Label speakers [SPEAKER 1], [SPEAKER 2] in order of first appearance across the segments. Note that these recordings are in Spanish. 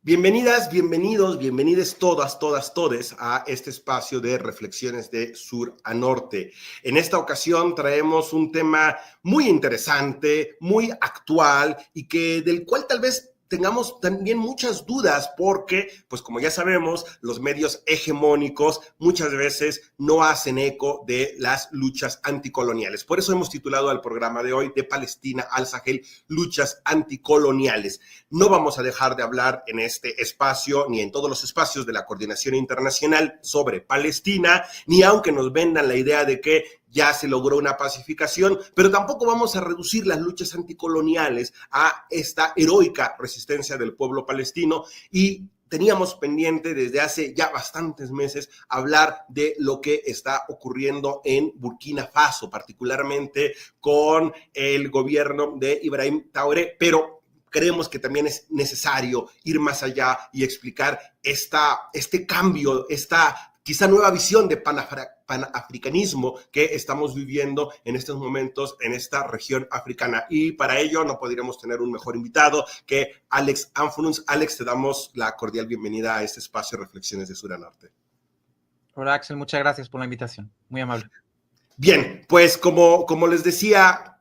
[SPEAKER 1] Bienvenidas, bienvenidos, bienvenides todas, todes a este espacio de reflexiones de sur a norte. En esta ocasión traemos un tema muy interesante, muy actual y del cual tal vez tengamos también muchas dudas porque, pues como ya sabemos, los medios hegemónicos muchas veces no hacen eco de las luchas anticoloniales. Por eso hemos titulado al programa de hoy, de Palestina al Sahel, luchas anticoloniales. No vamos a dejar de hablar en este espacio, ni en todos los espacios de la Coordinación Internacional sobre Palestina, ni aunque nos vendan la idea de que ya se logró una pacificación, pero tampoco vamos a reducir las luchas anticoloniales a esta heroica resistencia del pueblo palestino. Y teníamos pendiente desde hace ya bastantes meses hablar de lo que está ocurriendo en Burkina Faso, particularmente con el gobierno de Ibrahim Traoré, pero creemos que también es necesario ir más allá y explicar este cambio, esta quizá nueva visión de panafricanismo que estamos viviendo en estos momentos en esta región africana. Y para ello no podríamos tener un mejor invitado que Alex Anfununs. Alex, te damos la cordial bienvenida a este espacio Reflexiones de Sur a Norte.
[SPEAKER 2] Hola Axel, muchas gracias por la invitación, muy amable.
[SPEAKER 1] Bien, pues como les decía,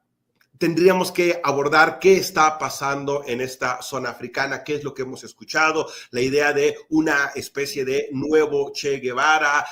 [SPEAKER 1] tendríamos que abordar qué está pasando en esta zona africana, qué es lo que hemos escuchado, la idea de una especie de nuevo Che Guevara.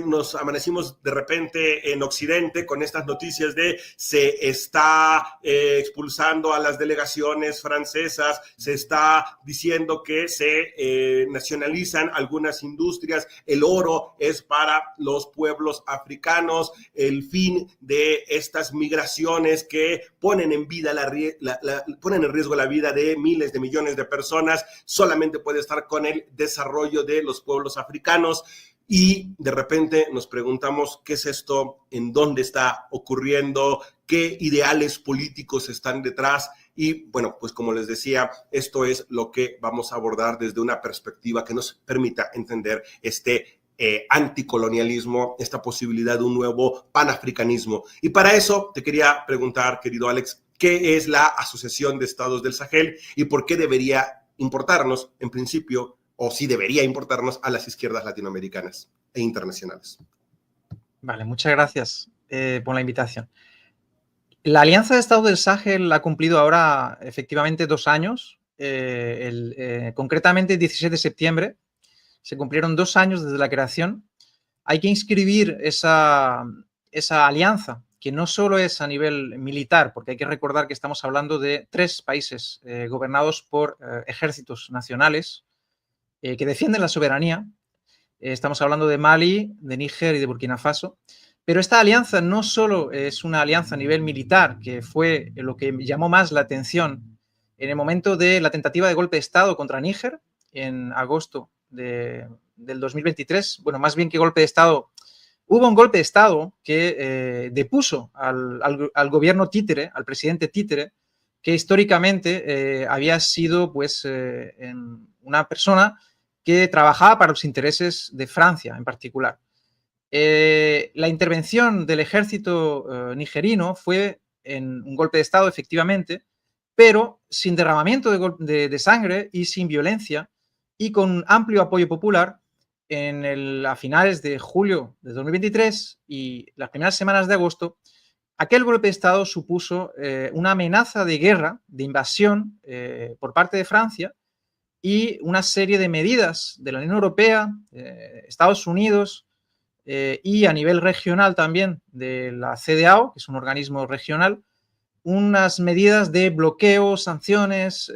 [SPEAKER 1] Nos amanecimos de repente en Occidente con estas noticias de se está expulsando a las delegaciones francesas, se está diciendo que se nacionalizan algunas industrias, el oro es para los pueblos africanos, el fin de estas migraciones que ponen en riesgo la vida de miles de millones de personas, solamente puede estar con el desarrollo de los pueblos africanos. Y de repente nos preguntamos qué es esto, en dónde está ocurriendo, qué ideales políticos están detrás. Y bueno, pues como les decía, esto es lo que vamos a abordar desde una perspectiva que nos permita entender anticolonialismo, esta posibilidad de un nuevo panafricanismo. Y para eso te quería preguntar, querido Alex, ¿qué es la Asociación de Estados del Sahel y por qué debería importarnos, en principio, o si debería importarnos a las izquierdas latinoamericanas e internacionales?
[SPEAKER 2] Vale, muchas gracias por la invitación. La Alianza de Estados del Sahel ha cumplido ahora efectivamente 2 años, concretamente el 17 de septiembre. Se cumplieron 2 años desde la creación. Hay que inscribir esa alianza, que no solo es a nivel militar, porque hay que recordar que estamos hablando de 3 países gobernados por ejércitos nacionales que defienden la soberanía. Estamos hablando de Mali, de Níger y de Burkina Faso. Pero esta alianza no solo es una alianza a nivel militar, que fue lo que llamó más la atención en el momento de la tentativa de golpe de Estado contra Níger en agosto del 2023. Bueno, más bien que golpe de Estado, hubo un golpe de Estado que depuso al gobierno títere, al presidente títere, que históricamente había sido pues una persona que trabajaba para los intereses de Francia en particular. La intervención del ejército nigerino fue en un golpe de Estado, efectivamente, pero sin derramamiento de sangre y sin violencia, y con amplio apoyo popular. A finales de julio de 2023 y las primeras semanas de agosto, aquel golpe de Estado supuso una amenaza de guerra, de invasión por parte de Francia, y una serie de medidas de la Unión Europea, Estados Unidos y a nivel regional también de la CEDEAO, que es un organismo regional, unas medidas de bloqueo, sanciones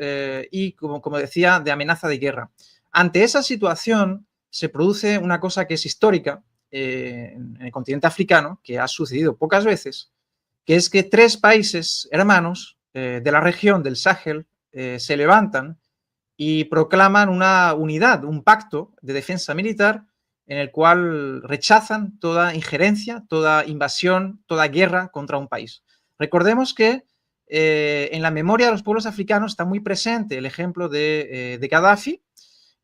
[SPEAKER 2] y, como decía, de amenaza de guerra. Ante esa situación se produce una cosa que es histórica en el continente africano, que ha sucedido pocas veces, que es que 3 países hermanos de la región del Sahel se levantan y proclaman una unidad, un pacto de defensa militar en el cual rechazan toda injerencia, toda invasión, toda guerra contra un país. Recordemos que en la memoria de los pueblos africanos está muy presente el ejemplo de Gaddafi.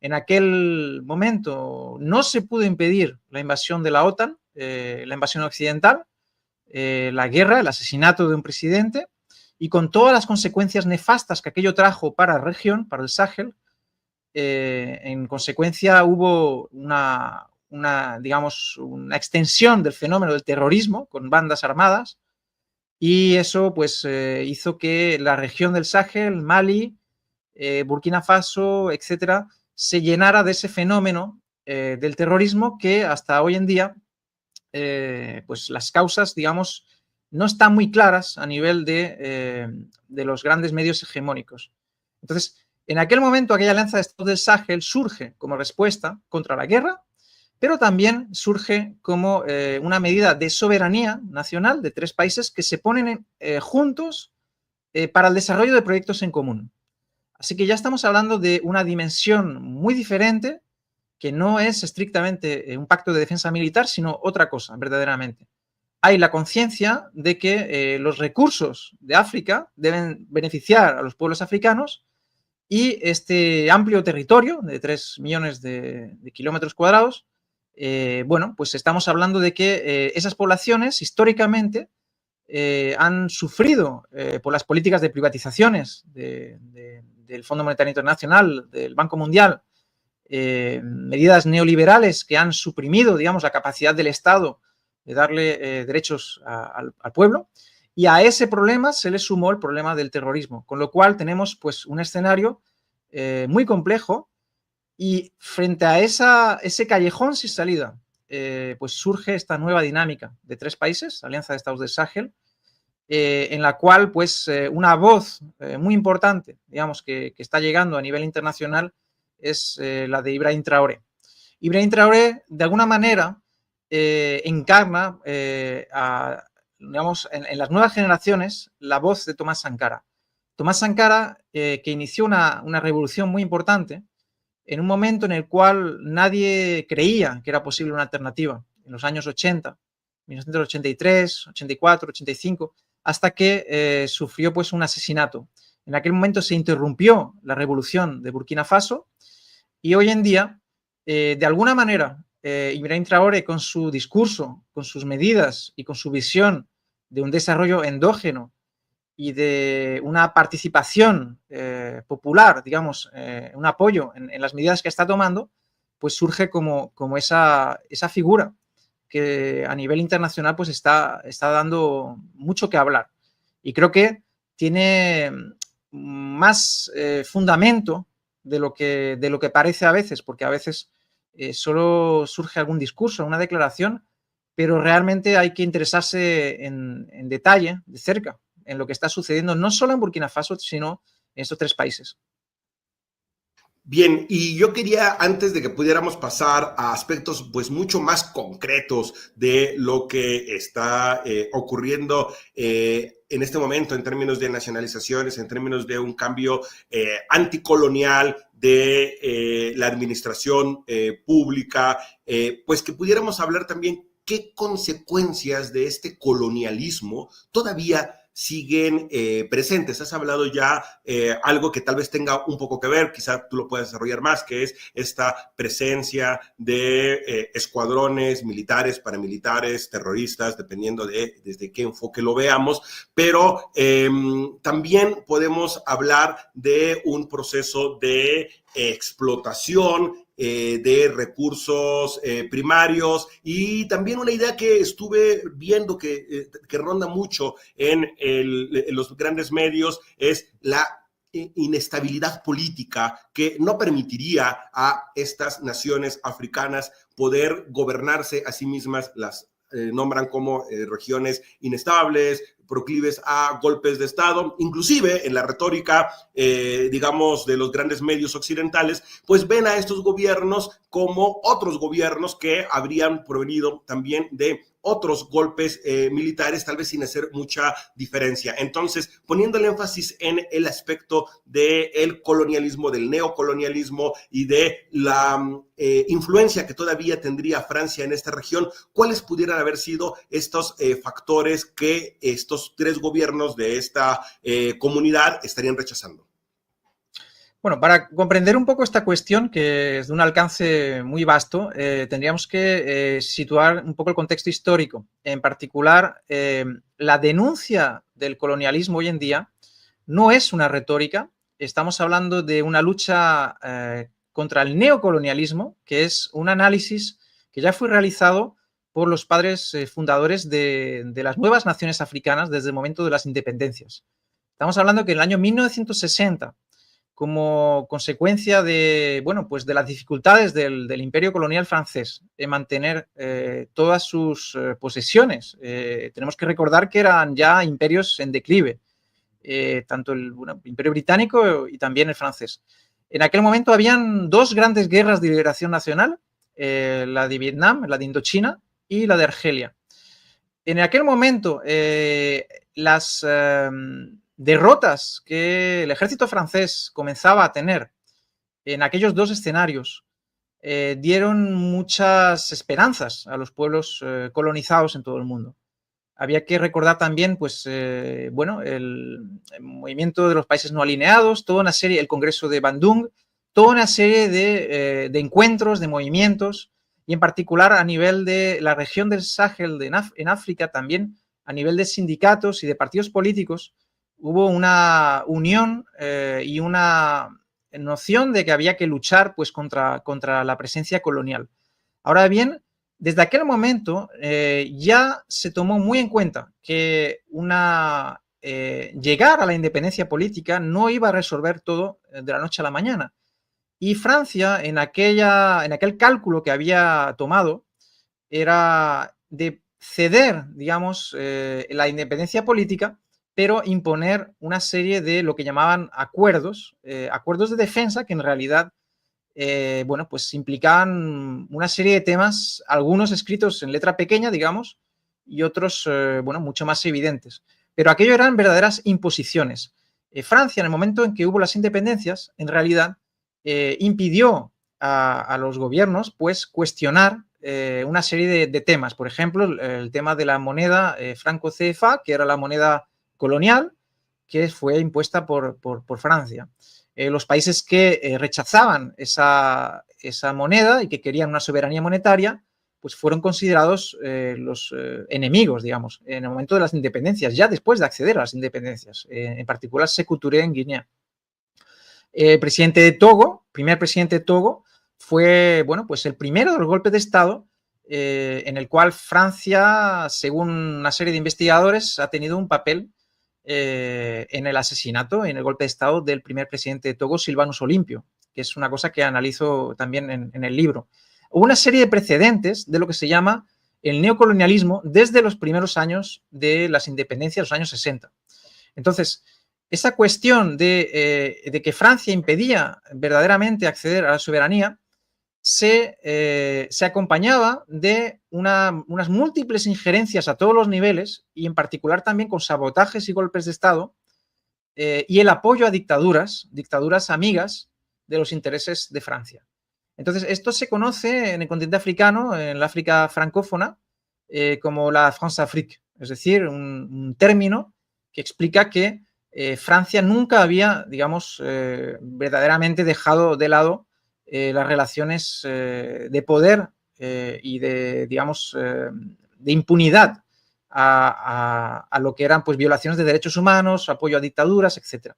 [SPEAKER 2] En aquel momento no se pudo impedir la invasión de la OTAN, la invasión occidental, la guerra, el asesinato de un presidente, y con todas las consecuencias nefastas que aquello trajo para la región, para el Sahel, en consecuencia hubo digamos, una extensión del fenómeno del terrorismo con bandas armadas, y eso pues hizo que la región del Sahel, Mali, Burkina Faso, etcétera, se llenara de ese fenómeno del terrorismo, que hasta hoy en día pues las causas, digamos, no están muy claras a nivel de los grandes medios hegemónicos. Entonces, en aquel momento, aquella alianza de estados del Sahel surge como respuesta contra la guerra, pero también surge como una medida de soberanía nacional de 3 países que se ponen juntos para el desarrollo de proyectos en común. Así que ya estamos hablando de una dimensión muy diferente, que no es estrictamente un pacto de defensa militar, sino otra cosa, verdaderamente. Hay la conciencia de que los recursos de África deben beneficiar a los pueblos africanos, y este amplio territorio de 3 millones de kilómetros cuadrados, bueno, pues estamos hablando de que esas poblaciones históricamente han sufrido por las políticas de privatizaciones del Fondo Monetario Internacional, del Banco Mundial, medidas neoliberales que han suprimido, digamos, la capacidad del Estado de darle derechos al pueblo, y a ese problema se le sumó el problema del terrorismo, con lo cual tenemos pues un escenario muy complejo, y frente a ese callejón sin salida, pues surge esta nueva dinámica de 3 países, Alianza de Estados del Sahel, en la cual pues una voz muy importante, digamos, que está llegando a nivel internacional es la de Ibrahim Traoré. Ibrahim Traoré, de alguna manera, encarna, digamos, en las nuevas generaciones, la voz de Tomás Sankara. Tomás Sankara, que inició una revolución muy importante en un momento en el cual nadie creía que era posible una alternativa, en los años 80, 1983, 84, 85, hasta que sufrió pues un asesinato. En aquel momento se interrumpió la revolución de Burkina Faso, y hoy en día, de alguna manera, Ibrahim Traoré, con su discurso, con sus medidas y con su visión de un desarrollo endógeno y de una participación popular, digamos, un apoyo en las medidas que está tomando, pues surge como esa figura que a nivel internacional pues está dando mucho que hablar. Y creo que tiene más fundamento de lo que parece a veces, porque a veces solo surge algún discurso, una declaración, pero realmente hay que interesarse en detalle, de cerca, en lo que está sucediendo, no solo en Burkina Faso, sino en estos 3 países.
[SPEAKER 1] Bien, y yo quería, antes de que pudiéramos pasar a aspectos pues mucho más concretos de lo que está ocurriendo en este momento en términos de nacionalizaciones, en términos de un cambio anticolonial de la administración pública, pues que pudiéramos hablar también qué consecuencias de este colonialismo todavía siguen presentes. Has hablado ya algo que tal vez tenga un poco que ver, quizá tú lo puedas desarrollar más, que es esta presencia de escuadrones militares, paramilitares, terroristas, dependiendo de desde qué enfoque lo veamos, pero también podemos hablar de un proceso de explotación de recursos primarios, y también una idea que estuve viendo que ronda mucho en los grandes medios es la inestabilidad política que no permitiría a estas naciones africanas poder gobernarse a sí mismas. Las nombran como regiones inestables, proclives a golpes de Estado, inclusive en la retórica, digamos, de los grandes medios occidentales, pues ven a estos gobiernos como otros gobiernos que habrían provenido también de otros golpes militares, tal vez sin hacer mucha diferencia. Entonces, poniendo el énfasis en el aspecto del colonialismo, del neocolonialismo y de la influencia que todavía tendría Francia en esta región, ¿cuáles pudieran haber sido estos factores que estos 3 gobiernos de esta comunidad estarían rechazando?
[SPEAKER 2] Bueno, para comprender un poco esta cuestión, que es de un alcance muy vasto, tendríamos que situar un poco el contexto histórico. En particular, la denuncia del colonialismo hoy en día no es una retórica. Estamos hablando de una lucha contra el neocolonialismo, que es un análisis que ya fue realizado por los padres fundadores de las nuevas naciones africanas desde el momento de las independencias. Estamos hablando que en el año 1960, como consecuencia de, bueno, pues de las dificultades del imperio colonial francés en mantener todas sus posesiones, tenemos que recordar que eran ya imperios en declive, tanto el imperio británico y también el francés. En aquel momento habían dos grandes guerras de liberación nacional, la de Vietnam, la de Indochina y la de Argelia. En aquel momento, las derrotas que el ejército francés comenzaba a tener en aquellos dos escenarios dieron muchas esperanzas a los pueblos colonizados en todo el mundo. Había que recordar también, pues, bueno, el movimiento de los países no alineados, toda una serie, el Congreso de Bandung, toda una serie de encuentros, de movimientos, y en particular a nivel de la región del Sahel en África, también a nivel de sindicatos y de partidos políticos, hubo una unión y una noción de que había que luchar, pues, contra la presencia colonial. Ahora bien, desde aquel momento ya se tomó muy en cuenta que llegar a la independencia política no iba a resolver todo de la noche a la mañana. Y Francia, en aquel cálculo que había tomado, era de ceder, digamos, la independencia política, pero imponer una serie de lo que llamaban acuerdos de defensa, que en realidad bueno, pues implicaban una serie de temas, algunos escritos en letra pequeña, digamos, y otros, bueno, mucho más evidentes. Pero aquello eran verdaderas imposiciones. Francia, en el momento en que hubo las independencias, en realidad impidió a los gobiernos, pues, cuestionar una serie de temas. Por ejemplo, el tema de la moneda franco CFA, que era la moneda colonial, que fue impuesta por Francia. Los países que rechazaban esa moneda y que querían una soberanía monetaria, pues fueron considerados los enemigos, digamos, en el momento de las independencias, ya después de acceder a las independencias, en particular Sékou Touré en Guinea. El presidente de Togo, primer presidente de Togo, fue, bueno, pues el primero de los golpes de Estado en el cual Francia, según una serie de investigadores, ha tenido un papel en el asesinato, en el golpe de Estado del primer presidente de Togo, Silvanus Olympio, que es una cosa que analizo también en el libro. Hubo una serie de precedentes de lo que se llama el neocolonialismo desde los primeros años de las independencias, los años 60. Entonces, esa cuestión de que Francia impedía verdaderamente acceder a la soberanía se acompañaba de unas múltiples injerencias a todos los niveles y en particular también con sabotajes y golpes de Estado y el apoyo a dictaduras amigas de los intereses de Francia. Entonces, esto se conoce en el continente africano, en la África francófona, como la France-Afrique, es decir, un término que explica que Francia nunca había, digamos, verdaderamente dejado de lado las relaciones de poder y de, digamos, de impunidad a lo que eran, pues, violaciones de derechos humanos, apoyo a dictaduras, etc.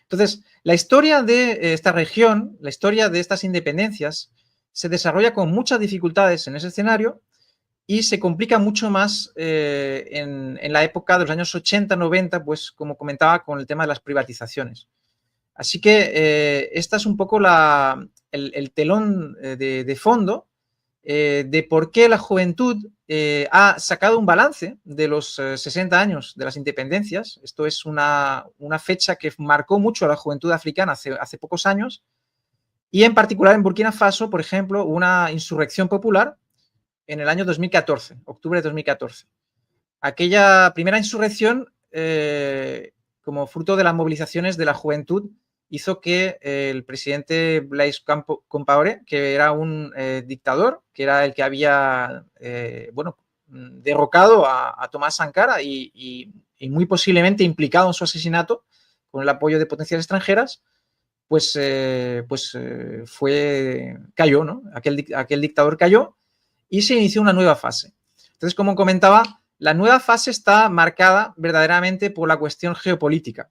[SPEAKER 2] Entonces, la historia de esta región, la historia de estas independencias, se desarrolla con muchas dificultades en ese escenario y se complica mucho más en la época de los años 80, 90, pues, como comentaba, con el tema de las privatizaciones. Así que esta es un poco el telón de fondo de por qué la juventud ha sacado un balance de los 60 años de las independencias. Esto es una fecha que marcó mucho a la juventud africana hace pocos años. Y en particular en Burkina Faso, por ejemplo, una insurrección popular en el año 2014, octubre de 2014. Aquella primera insurrección, como fruto de las movilizaciones de la juventud, hizo que el presidente Blaise Compaoré, que era un dictador, que era el que había bueno, derrocado a Thomas Sankara y muy posiblemente implicado en su asesinato con el apoyo de potencias extranjeras, pues cayó, ¿no? Aquel dictador cayó y se inició una nueva fase. Entonces, como comentaba, la nueva fase está marcada verdaderamente por la cuestión geopolítica.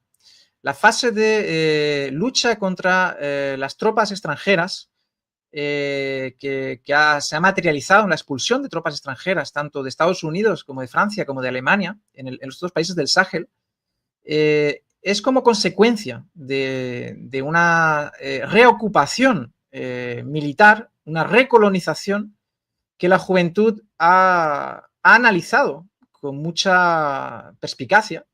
[SPEAKER 2] La fase de lucha contra las tropas extranjeras se ha materializado en la expulsión de tropas extranjeras, tanto de Estados Unidos como de Francia, como de Alemania, en los dos países del Sáhel, es como consecuencia de una reocupación militar, una recolonización que la juventud ha analizado con mucha perspicacia,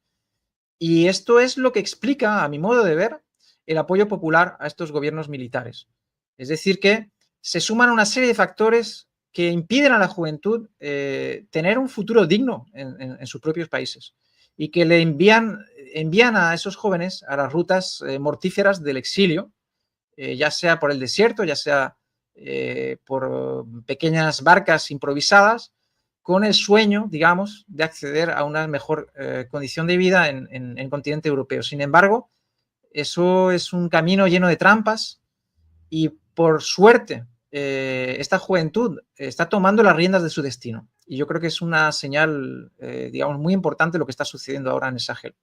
[SPEAKER 2] y esto es lo que explica, a mi modo de ver, el apoyo popular a estos gobiernos militares. Es decir, que se suman una serie de factores que impiden a la juventud tener un futuro digno en sus propios países, y que le envían a esos jóvenes a las rutas mortíferas del exilio, ya sea por el desierto, ya sea por pequeñas barcas improvisadas, con el sueño, digamos, de acceder a una mejor condición de vida en el continente europeo. Sin embargo, eso es un camino lleno de trampas, y por suerte esta juventud está tomando las riendas de su destino. Y yo creo que es una señal, digamos, muy importante lo que está sucediendo ahora en el Sahel.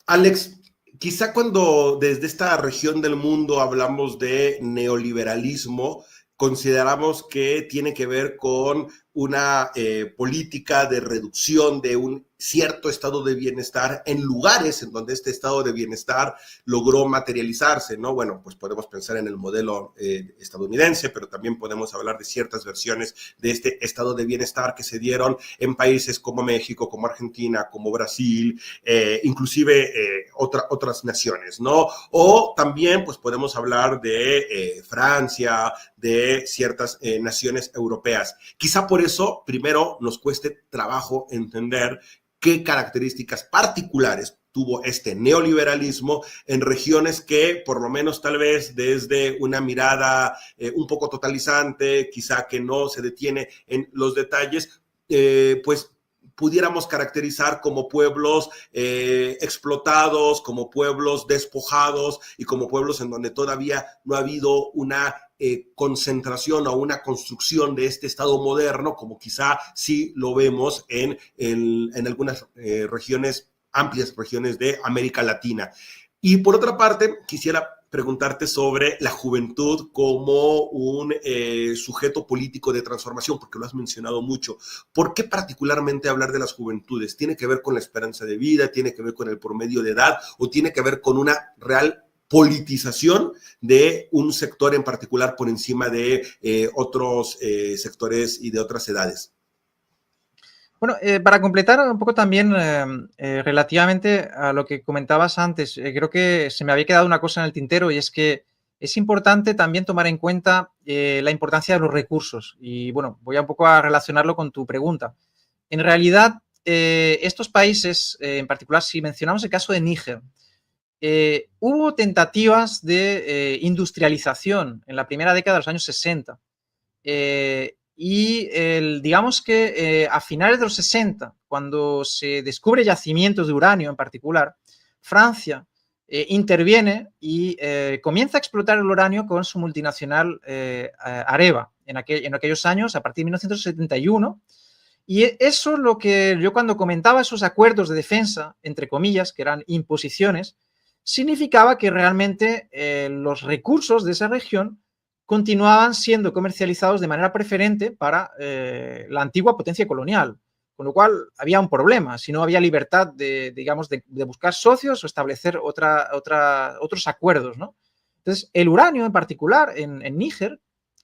[SPEAKER 1] Alex, quizá cuando desde esta región del mundo hablamos de neoliberalismo, consideramos que tiene que ver con una política de reducción de un cierto estado de bienestar en lugares en donde este estado de bienestar logró materializarse, ¿no? Bueno, pues podemos pensar en el modelo estadounidense, pero también podemos hablar de ciertas versiones de este estado de bienestar que se dieron en países como México, como Argentina, como Brasil, inclusive otras naciones, ¿no? O también, pues podemos hablar de Francia, de ciertas naciones europeas. Quizá por eso, primero, nos cueste trabajo entender qué características particulares tuvo este neoliberalismo en regiones que, por lo menos tal vez desde una mirada un poco totalizante, quizá que no se detiene en los detalles, pues pudiéramos caracterizar como pueblos explotados, como pueblos despojados y como pueblos en donde todavía no ha habido una concentración o una construcción de este Estado moderno, como quizá sí lo vemos en algunas regiones, amplias regiones de América Latina. Y por otra parte, quisiera preguntarte sobre la juventud como un sujeto político de transformación, porque lo has mencionado mucho. ¿Por qué particularmente hablar de las juventudes? ¿Tiene que ver con la esperanza de vida? ¿Tiene que ver con el promedio de edad? ¿O tiene que ver con una real politización de un sector en particular por encima de otros sectores y de otras edades?
[SPEAKER 2] Bueno, para completar un poco también relativamente a lo que comentabas antes, creo que se me había quedado una cosa en el tintero, y es que es importante también tomar en cuenta la importancia de los recursos. Y bueno, voy un poco a relacionarlo con tu pregunta. En realidad, estos países, en particular, si mencionamos el caso de Níger, hubo tentativas de industrialización en la primera década de los años 60. Y digamos que a finales de los 60, cuando se descubre yacimientos de uranio en particular, Francia interviene y comienza a explotar el uranio con su multinacional Areva en aquellos años, a partir de 1971. Y eso es lo que yo, cuando comentaba esos acuerdos de defensa, entre comillas, que eran imposiciones, significaba que realmente los recursos de esa región continuaban siendo comercializados de manera preferente para la antigua potencia colonial, con lo cual había un problema, si no había libertad digamos, de buscar socios o establecer otros acuerdos, ¿no? Entonces, el uranio en particular en Níger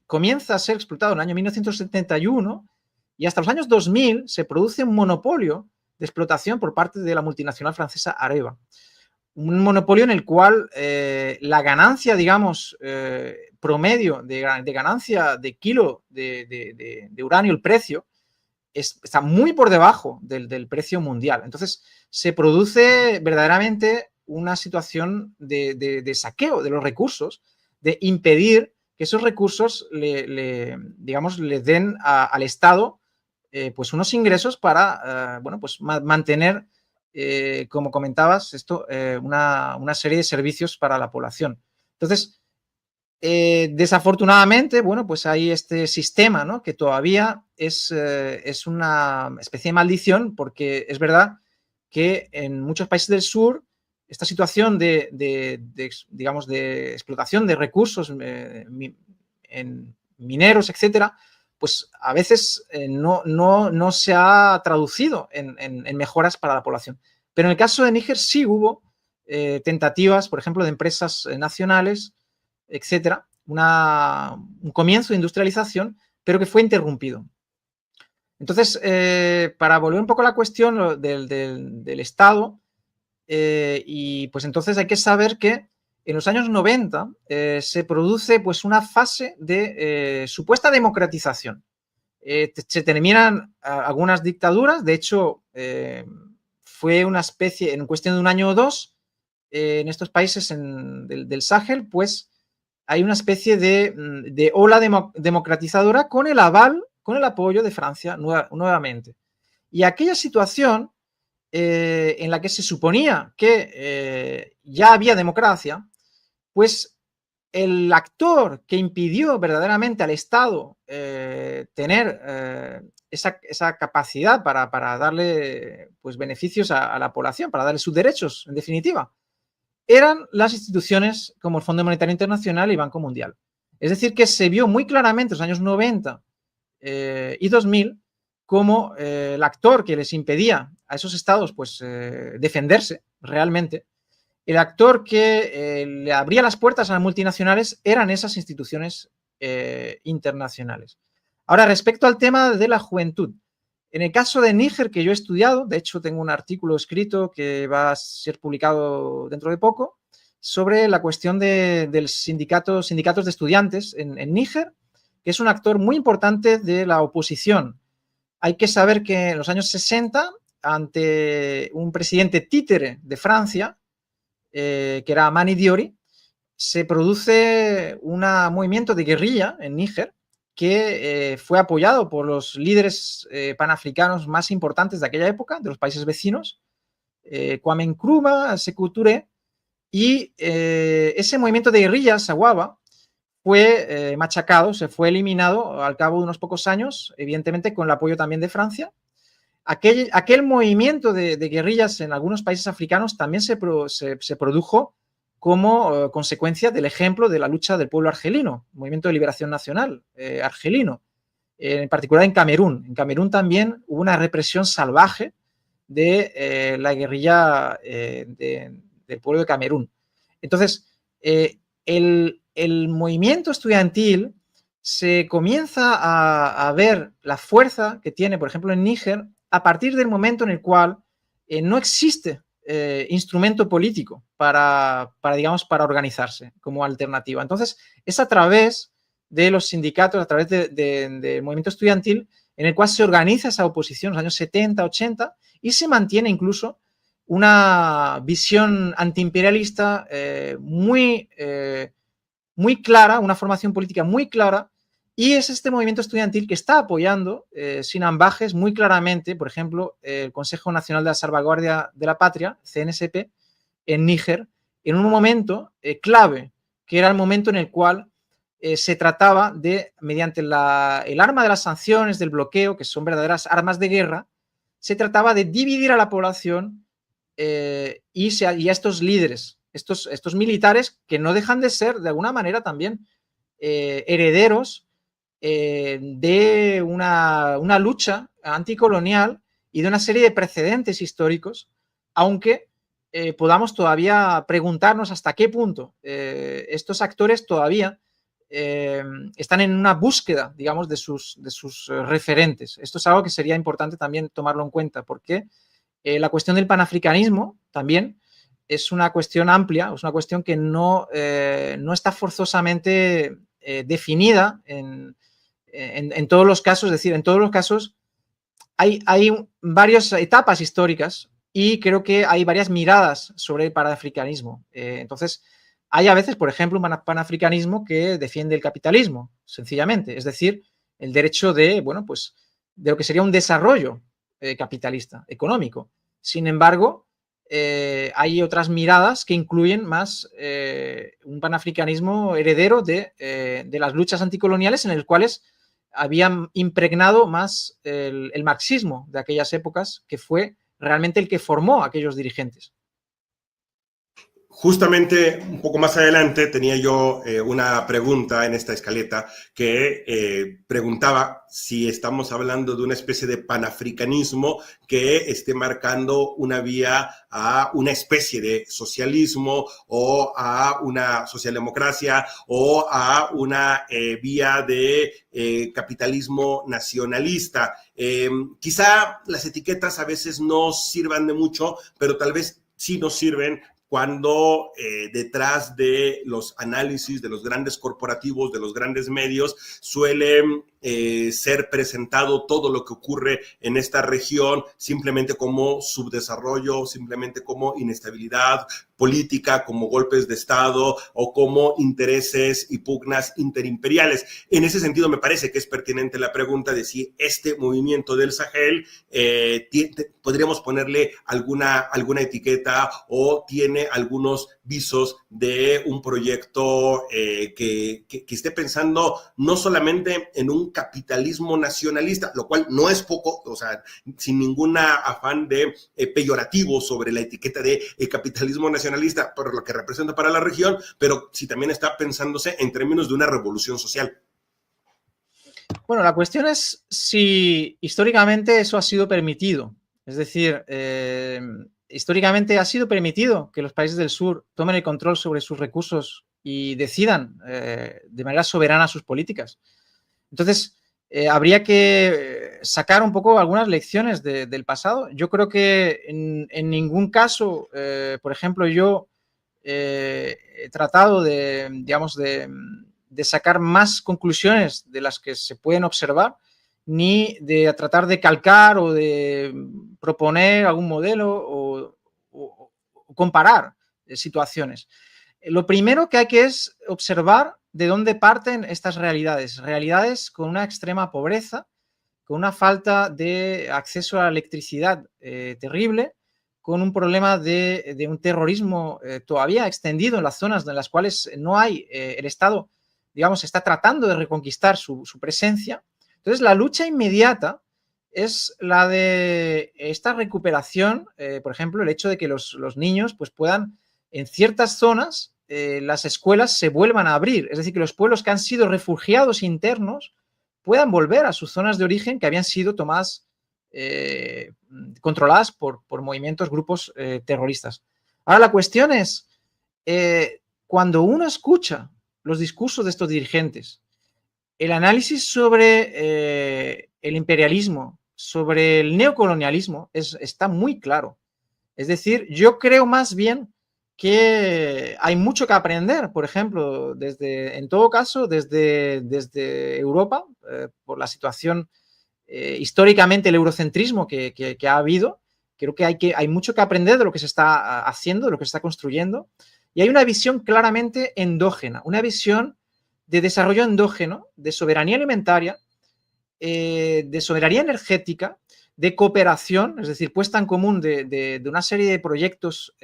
[SPEAKER 2] comienza a ser explotado en el año 1971, y hasta los años 2000 se produce un monopolio de explotación por parte de la multinacional francesa Areva. Un monopolio en el cual la ganancia, digamos, promedio de ganancia de kilo de uranio, el precio, está muy por debajo del precio mundial. Entonces, se produce verdaderamente una situación de saqueo de los recursos, de impedir que esos recursos digamos, le den al Estado pues unos ingresos para bueno, pues mantener, como comentabas, esto, una serie de servicios para la población. Entonces, desafortunadamente, bueno, pues hay este sistema, ¿no?, que todavía es una especie de maldición, porque es verdad que en muchos países del sur esta situación digamos, de explotación de recursos en mineros, etcétera, pues a veces no se ha traducido en mejoras para la población. Pero en el caso de Níger sí hubo tentativas, por ejemplo, de empresas nacionales, etcétera, un comienzo de industrialización, pero que fue interrumpido. Entonces, para volver un poco a la cuestión del Estado, y pues entonces hay que saber que en los años 90 se produce pues una fase de supuesta democratización. Se terminan algunas dictaduras, de hecho fue una especie, en cuestión de un año o dos, en estos países del Sahel, pues hay una especie de ola democratizadora con el aval, con el apoyo de Francia nuevamente. Y aquella situación en la que se suponía que ya había democracia, pues el actor que impidió verdaderamente al Estado tener esa capacidad para darle pues, beneficios a la población, para darle sus derechos, en definitiva, eran las instituciones como el Fondo Monetario Internacional y Banco Mundial. Es decir, que se vio muy claramente en los años 90 y 2000 como el actor que les impedía a esos estados pues, defenderse realmente, el actor que le abría las puertas a las multinacionales eran esas instituciones internacionales. Ahora, respecto al tema de la juventud, en el caso de Níger, que yo he estudiado, de hecho tengo un artículo escrito que va a ser publicado dentro de poco, sobre la cuestión del sindicatos de estudiantes en Níger, que es un actor muy importante de la oposición. Hay que saber que en los años 60, ante un presidente títere de Francia, que era Mani Diori, se produce un movimiento de guerrilla en Níger que fue apoyado por los líderes panafricanos más importantes de aquella época, de los países vecinos, Kwame Nkrumah, Sékou Touré, y ese movimiento de guerrilla, Sawaba, fue machacado, se fue eliminado al cabo de unos pocos años, evidentemente con el apoyo también de Francia. Aquel movimiento de guerrillas en algunos países africanos también se produjo como consecuencia del ejemplo de la lucha del pueblo argelino, movimiento de liberación nacional argelino, en particular en Camerún. En Camerún también hubo una represión salvaje de la guerrilla del pueblo de Camerún. Entonces, el movimiento estudiantil se comienza a ver la fuerza que tiene, por ejemplo, en Níger, a partir del momento en el cual no existe instrumento político digamos, para organizarse como alternativa. Entonces, es a través de los sindicatos, a través del movimiento estudiantil, en el cual se organiza esa oposición en los años 70, 80, y se mantiene incluso una visión antiimperialista muy clara, una formación política muy clara, y es este movimiento estudiantil que está apoyando sin ambajes muy claramente, por ejemplo, el Consejo Nacional de la Salvaguardia de la Patria, CNSP, en Níger, en un momento clave, que era el momento en el cual se trataba de, mediante el arma de las sanciones, del bloqueo, que son verdaderas armas de guerra, se trataba de dividir a la población y a estos líderes, estos militares que no dejan de ser, de alguna manera, también herederos de una lucha anticolonial y de una serie de precedentes históricos, aunque podamos todavía preguntarnos hasta qué punto estos actores todavía están en una búsqueda, digamos, de sus referentes. Esto es algo que sería importante también tomarlo en cuenta, porque la cuestión del panafricanismo también es una cuestión amplia, es una cuestión que no está forzosamente definida en todos los casos, es decir, en todos los casos hay varias etapas históricas y creo que hay varias miradas sobre el panafricanismo. Entonces, hay a veces, por ejemplo, un panafricanismo que defiende el capitalismo, sencillamente, es decir, el derecho de, bueno, pues, de lo que sería un desarrollo capitalista, económico. Sin embargo, hay otras miradas que incluyen más un panafricanismo heredero de las luchas anticoloniales en las cuales habían impregnado más el marxismo de aquellas épocas, que fue realmente el que formó a aquellos dirigentes.
[SPEAKER 1] Justamente un poco más adelante tenía yo una pregunta en esta escaleta que preguntaba si estamos hablando de una especie de panafricanismo que esté marcando una vía a una especie de socialismo o a una socialdemocracia o a una vía de capitalismo nacionalista. Quizá las etiquetas a veces no sirvan de mucho, pero tal vez sí nos sirven cuando detrás de los análisis de los grandes corporativos, de los grandes medios, suelen ser presentado todo lo que ocurre en esta región simplemente como subdesarrollo, simplemente como inestabilidad política, como golpes de Estado o como intereses y pugnas interimperiales. En ese sentido, me parece que es pertinente la pregunta de si este movimiento del Sahel podríamos ponerle alguna etiqueta o tiene algunos visos de un proyecto que esté pensando no solamente en un capitalismo nacionalista, lo cual no es poco, o sea, sin ningún afán de peyorativo sobre la etiqueta de capitalismo nacionalista por lo que representa para la región, pero si también está pensándose en términos de una revolución social.
[SPEAKER 2] Bueno, la cuestión es si históricamente eso ha sido permitido. Es decir, históricamente ha sido permitido que los países del sur tomen el control sobre sus recursos y decidan de manera soberana sus políticas. Entonces, habría que sacar un poco algunas lecciones del pasado. Yo creo que en ningún caso, por ejemplo, yo he tratado digamos, de sacar más conclusiones de las que se pueden observar, ni de tratar de calcar o de proponer algún modelo o comparar situaciones. Lo primero que hay que es observar de dónde parten estas realidades con una extrema pobreza, con una falta de acceso a la electricidad terrible, con un problema de un terrorismo todavía extendido en las zonas en las cuales no hay, el Estado, digamos, está tratando de reconquistar su presencia. Entonces, la lucha inmediata es la de esta recuperación, por ejemplo, el hecho de que los niños pues, puedan, en ciertas zonas, las escuelas se vuelvan a abrir, es decir, que los pueblos que han sido refugiados internos puedan volver a sus zonas de origen que habían sido tomadas, controladas por movimientos, grupos terroristas. Ahora, la cuestión es, cuando uno escucha los discursos de estos dirigentes, el análisis sobre el imperialismo, sobre el neocolonialismo, está muy claro. Es decir, yo creo más bien que hay mucho que aprender, por ejemplo, en todo caso, desde Europa, por la situación históricamente el eurocentrismo que ha habido. Creo que hay mucho que aprender de lo que se está haciendo, de lo que se está construyendo, y hay una visión claramente endógena, una visión de desarrollo endógeno, de soberanía alimentaria, de soberanía energética, de cooperación, es decir, puesta en común de una serie de proyectos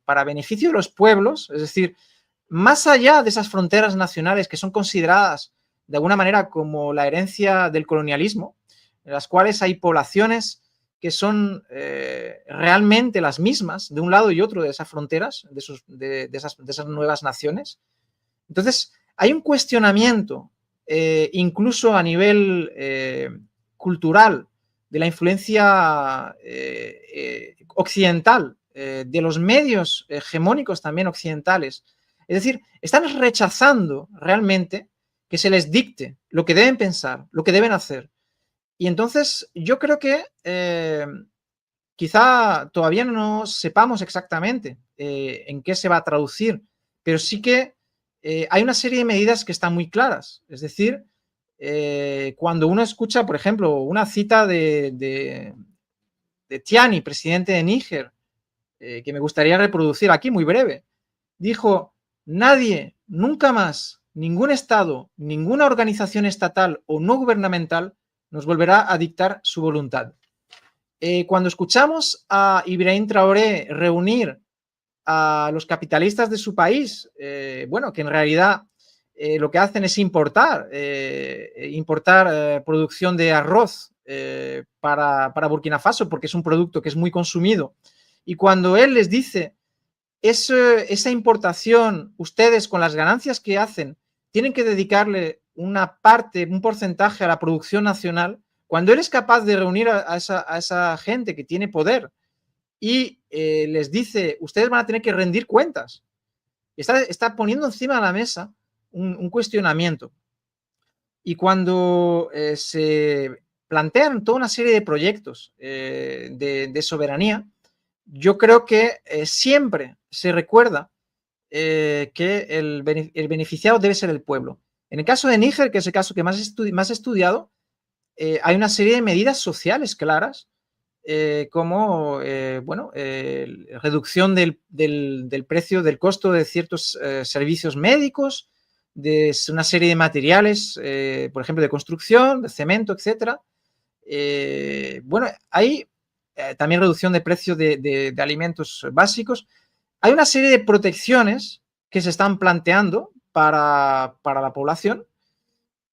[SPEAKER 2] para beneficio de los pueblos, es decir, más allá de esas fronteras nacionales que son consideradas de alguna manera como la herencia del colonialismo, en las cuales hay poblaciones que son realmente las mismas de un lado y otro de esas fronteras, de esas nuevas naciones. Entonces, hay un cuestionamiento, incluso a nivel cultural, de la influencia occidental, de los medios hegemónicos también occidentales. Es decir, están rechazando realmente que se les dicte lo que deben pensar, lo que deben hacer. Y entonces yo creo que quizá todavía no sepamos exactamente en qué se va a traducir, pero sí que hay una serie de medidas que están muy claras. Es decir, cuando uno escucha, por ejemplo, una cita de Tiani, presidente de Níger, que me gustaría reproducir aquí, muy breve, dijo: nadie, nunca más, ningún Estado, ninguna organización estatal o no gubernamental nos volverá a dictar su voluntad. Cuando escuchamos a Ibrahim Traoré reunir a los capitalistas de su país, bueno, que en realidad lo que hacen es importar producción de arroz para Burkina Faso, porque es un producto que es muy consumido, y cuando él les dice esa importación, ustedes con las ganancias que hacen, tienen que dedicarle una parte, un porcentaje a la producción nacional, cuando él es capaz de reunir a esa gente que tiene poder y les dice, ustedes van a tener que rendir cuentas. Está poniendo encima de la mesa un cuestionamiento. Y cuando se plantean toda una serie de proyectos de soberanía, yo creo que siempre se recuerda que el beneficiado debe ser el pueblo. En el caso de Níger, que es el caso que más he estudiado, hay una serie de medidas sociales claras, como reducción del precio, del costo de ciertos servicios médicos, de una serie de materiales, por ejemplo, de construcción, de cemento, etc. Hay también reducción de precios de alimentos básicos. Hay una serie de protecciones que se están planteando para la población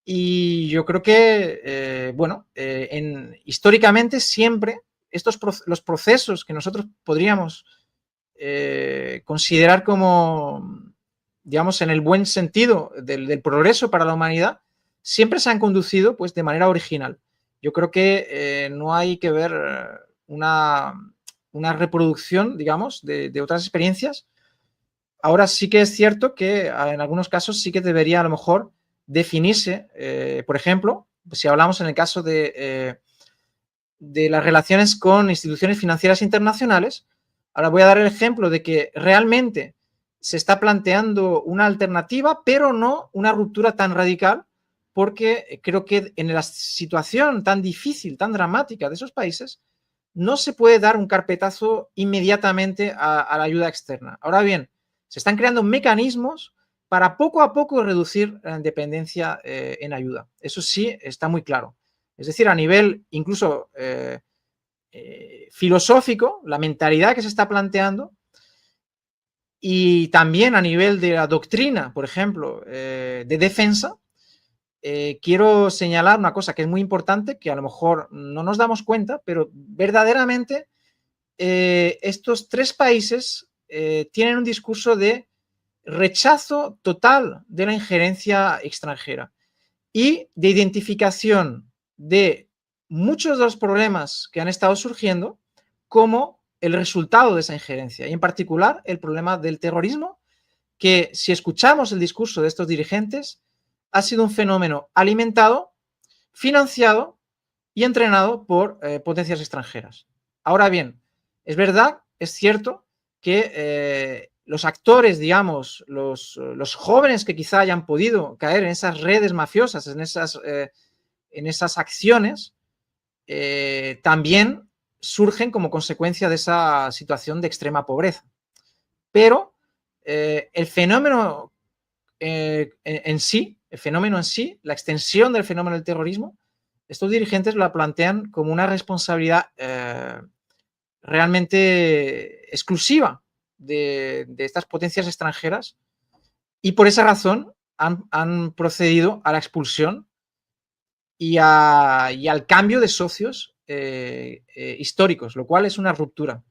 [SPEAKER 2] y yo creo que, históricamente siempre los procesos que nosotros podríamos considerar como, digamos, en el buen sentido del progreso para la humanidad, siempre se han conducido pues de manera original. Yo creo que no hay que ver una reproducción, digamos, de otras experiencias. Ahora sí que es cierto que en algunos casos sí que debería a lo mejor definirse, por ejemplo, si hablamos en el caso de las relaciones con instituciones financieras internacionales. Ahora voy a dar el ejemplo de que realmente se está planteando una alternativa, pero no una ruptura tan radical, porque creo que en la situación tan difícil, tan dramática de esos países, no se puede dar un carpetazo inmediatamente a la ayuda externa. Ahora bien, se están creando mecanismos para poco a poco reducir la dependencia en ayuda. Eso sí está muy claro. Es decir, a nivel incluso filosófico, la mentalidad que se está planteando, y también a nivel de la doctrina, por ejemplo, de defensa, quiero señalar una cosa que es muy importante, que a lo mejor no nos damos cuenta, pero verdaderamente estos tres países tienen un discurso de rechazo total de la injerencia extranjera y de identificación de muchos de los problemas que han estado surgiendo como el resultado de esa injerencia, y en particular el problema del terrorismo, que si escuchamos el discurso de estos dirigentes, ha sido un fenómeno alimentado, financiado y entrenado por potencias extranjeras. Ahora bien, es verdad, es cierto que los actores, digamos, los jóvenes que quizá hayan podido caer en esas redes mafiosas, en esas acciones, también surgen como consecuencia de esa situación de extrema pobreza. Pero el fenómeno en sí, la extensión del fenómeno del terrorismo, estos dirigentes la plantean como una responsabilidad realmente exclusiva de estas potencias extranjeras, y por esa razón han procedido a la expulsión y al cambio de socios históricos, lo cual es una ruptura.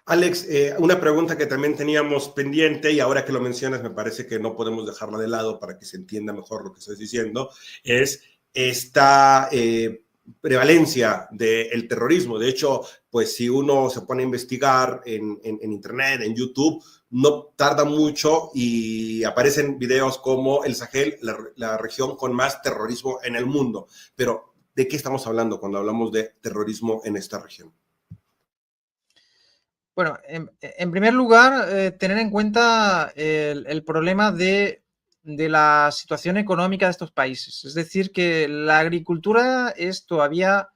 [SPEAKER 1] Alex, una pregunta que también teníamos pendiente y ahora que lo mencionas me parece que no podemos dejarla de lado para que se entienda mejor lo que estás diciendo, es esta prevalencia del terrorismo. De hecho, pues si uno se pone a investigar en internet, en YouTube, no tarda mucho y aparecen videos como el Sahel, la región con más terrorismo en el mundo. Pero, ¿de qué estamos hablando cuando hablamos de terrorismo en esta región?
[SPEAKER 2] Bueno, en primer lugar, tener en cuenta el problema de la situación económica de estos países. Es decir, que la agricultura es todavía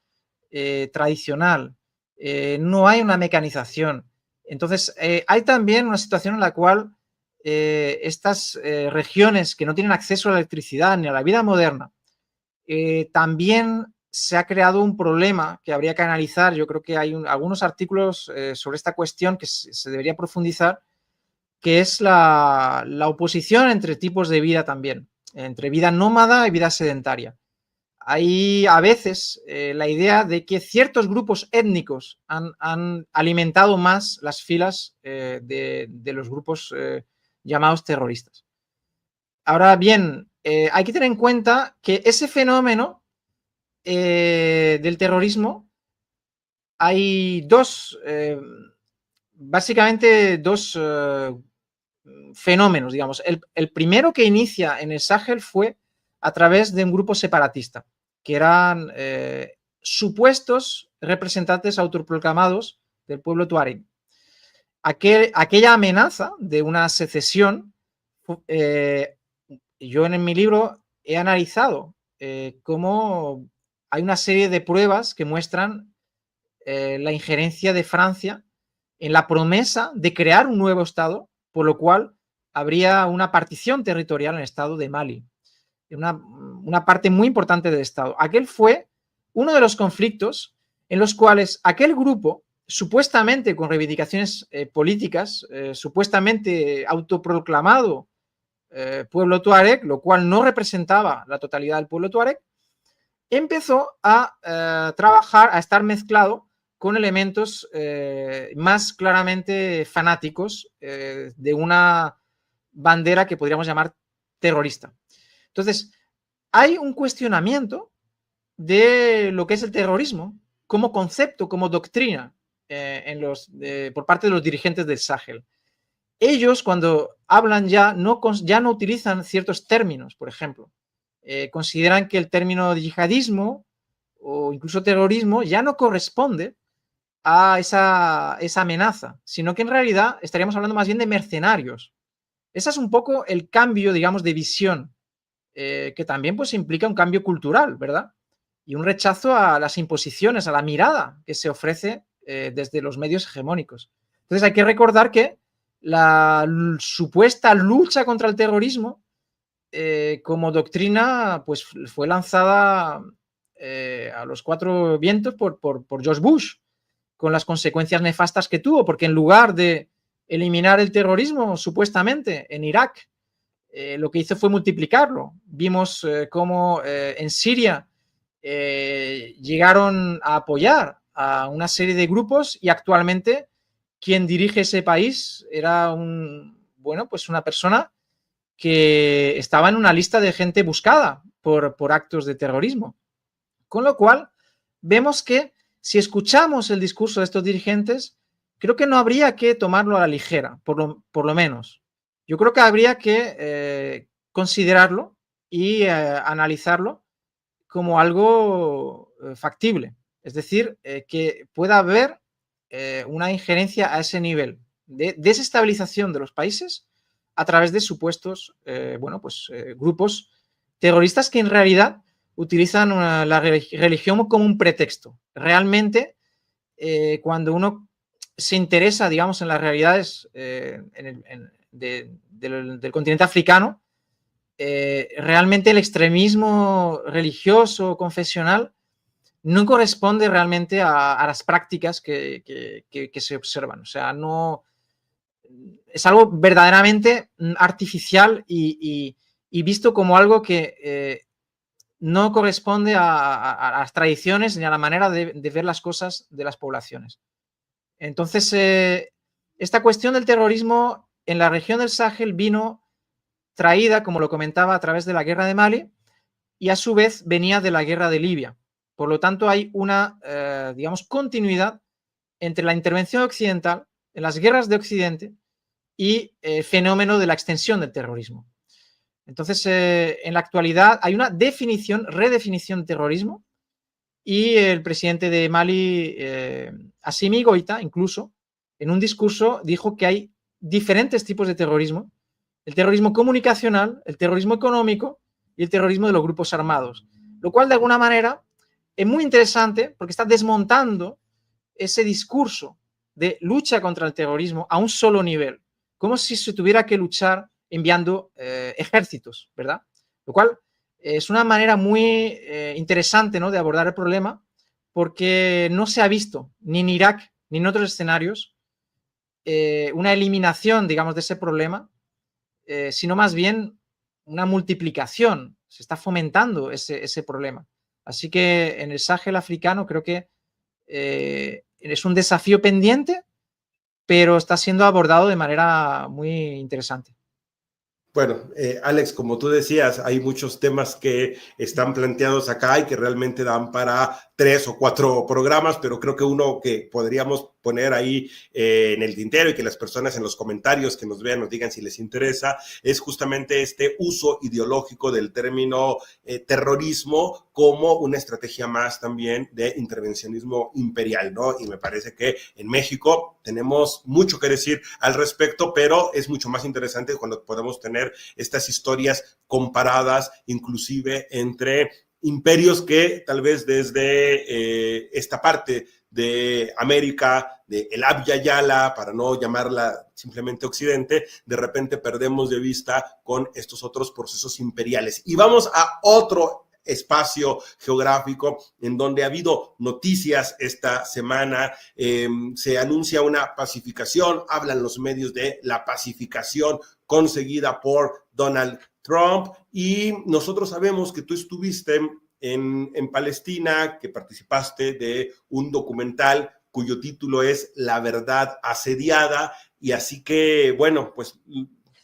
[SPEAKER 2] tradicional, no hay una mecanización. Entonces, hay también una situación en la cual estas regiones que no tienen acceso a la electricidad ni a la vida moderna, también se ha creado un problema que habría que analizar. Yo creo que hay algunos artículos sobre esta cuestión que se debería profundizar, que es la oposición entre tipos de vida también, entre vida nómada y vida sedentaria. hay a veces la idea de que ciertos grupos étnicos han alimentado más las filas de los grupos llamados terroristas. Ahora bien, hay que tener en cuenta que ese fenómeno del terrorismo hay básicamente dos fenómenos, digamos. El primero que inicia en el Sahel fue a través de un grupo separatista, que eran supuestos representantes autoproclamados del pueblo tuareg. Aquella amenaza de una secesión, yo en mi libro he analizado cómo hay una serie de pruebas que muestran la injerencia de Francia en la promesa de crear un nuevo Estado, por lo cual habría una partición territorial en el Estado de Mali, una parte muy importante del Estado. Aquel fue uno de los conflictos en los cuales aquel grupo, supuestamente con reivindicaciones políticas, supuestamente autoproclamado pueblo tuareg, lo cual no representaba la totalidad del pueblo tuareg, empezó a trabajar, a estar mezclado con elementos más claramente fanáticos de una bandera que podríamos llamar terrorista. Entonces, hay un cuestionamiento de lo que es el terrorismo como concepto, como doctrina por parte de los dirigentes del Sahel. Ellos, cuando hablan ya no utilizan ciertos términos, por ejemplo. Consideran que el término de yihadismo o incluso terrorismo ya no corresponde a esa amenaza, sino que en realidad estaríamos hablando más bien de mercenarios. Ese es un poco el cambio, digamos, de visión, que también pues implica un cambio cultural, ¿verdad? Y un rechazo a las imposiciones, a la mirada que se ofrece desde los medios hegemónicos. Entonces hay que recordar que la supuesta lucha contra el terrorismo como doctrina pues fue lanzada a los cuatro vientos por George Bush, con las consecuencias nefastas que tuvo, porque en lugar de eliminar el terrorismo supuestamente en Irak, lo que hizo fue multiplicarlo. Vimos cómo en Siria llegaron a apoyar a una serie de grupos y actualmente quien dirige ese país era una persona que estaba en una lista de gente buscada por actos de terrorismo. Con lo cual, vemos que si escuchamos el discurso de estos dirigentes, creo que no habría que tomarlo a la ligera, por lo menos. Yo creo que habría que considerarlo y analizarlo como algo factible. Es decir, que pueda haber una injerencia a ese nivel de desestabilización de los países a través de supuestos grupos terroristas que en realidad utilizan la religión como un pretexto. Realmente, cuando uno se interesa, digamos, en las realidades del continente africano, realmente el extremismo religioso, confesional, no corresponde realmente a las prácticas que se observan. O sea, no es algo verdaderamente artificial y visto como algo que no corresponde a las tradiciones ni a la manera de ver las cosas de las poblaciones. Entonces, esta cuestión del terrorismo en la región del Sahel vino traída, como lo comentaba, a través de la guerra de Mali y a su vez venía de la guerra de Libia. Por lo tanto, hay una, continuidad entre la intervención occidental en las guerras de Occidente y el fenómeno de la extensión del terrorismo. Entonces, en la actualidad hay una redefinición de terrorismo y el presidente de Mali, Assimi Goïta, incluso, en un discurso dijo que hay diferentes tipos de terrorismo: el terrorismo comunicacional, el terrorismo económico y el terrorismo de los grupos armados, lo cual de alguna manera es muy interesante porque está desmontando ese discurso de lucha contra el terrorismo a un solo nivel, como si se tuviera que luchar enviando ejércitos, ¿verdad? Lo cual es una manera muy interesante, ¿no?, de abordar el problema, porque no se ha visto ni en Irak ni en otros escenarios una eliminación, digamos, de ese problema, sino más bien una multiplicación. Se está fomentando ese problema Así que en el Sahel africano creo que es un desafío pendiente, pero está siendo abordado de manera muy interesante.
[SPEAKER 1] Bueno, Alex, como tú decías, hay muchos temas que están planteados acá y que realmente dan para 3 o 4 programas, pero creo que uno que podríamos poner ahí en el tintero y que las personas en los comentarios que nos vean nos digan si les interesa, es justamente este uso ideológico del término terrorismo como una estrategia más también de intervencionismo imperial, ¿no? Y me parece que en México tenemos mucho que decir al respecto, pero es mucho más interesante cuando podemos tener estas historias comparadas, inclusive entre imperios que tal vez desde esta parte de América, de el Abya Yala, para no llamarla simplemente Occidente, de repente perdemos de vista con estos otros procesos imperiales. Y vamos a otro espacio geográfico en donde ha habido noticias esta semana, se anuncia una pacificación, hablan los medios de la pacificación conseguida por Donald Trump, y nosotros sabemos que tú estuviste en Palestina, que participaste de un documental cuyo título es La verdad asediada, y así que, bueno, pues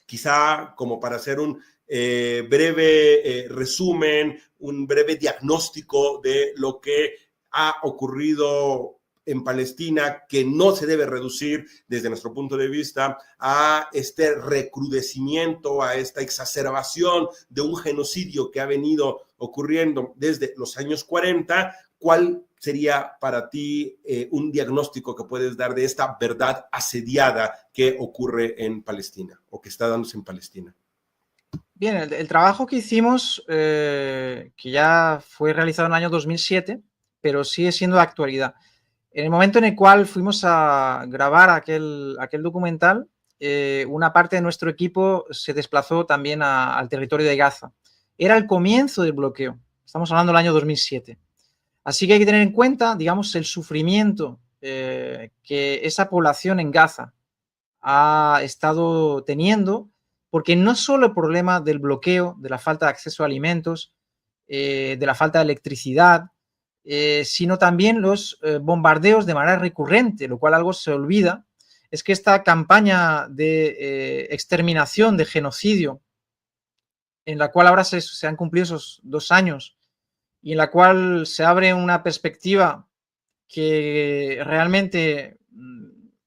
[SPEAKER 1] quizá como para hacer un breve resumen, un breve diagnóstico de lo que ha ocurrido en Palestina, que no se debe reducir desde nuestro punto de vista a este recrudecimiento, a esta exacerbación de un genocidio que ha venido ocurriendo desde los años 40. ¿Cuál sería para ti un diagnóstico que puedes dar de esta verdad asediada que ocurre en Palestina o que está dándose en Palestina?
[SPEAKER 2] Bien, el trabajo que hicimos, que ya fue realizado en el año 2007, pero sigue siendo de actualidad. En el momento en el cual fuimos a grabar aquel documental, una parte de nuestro equipo se desplazó también al territorio de Gaza. Era el comienzo del bloqueo. Estamos hablando del año 2007. Así que hay que tener en cuenta, digamos, el sufrimiento que esa población en Gaza ha estado teniendo, porque no solo el problema del bloqueo, de la falta de acceso a alimentos, de la falta de electricidad, sino también los bombardeos de manera recurrente, lo cual algo se olvida, es que esta campaña de exterminación, de genocidio, en la cual ahora se han cumplido esos 2 años y en la cual se abre una perspectiva que realmente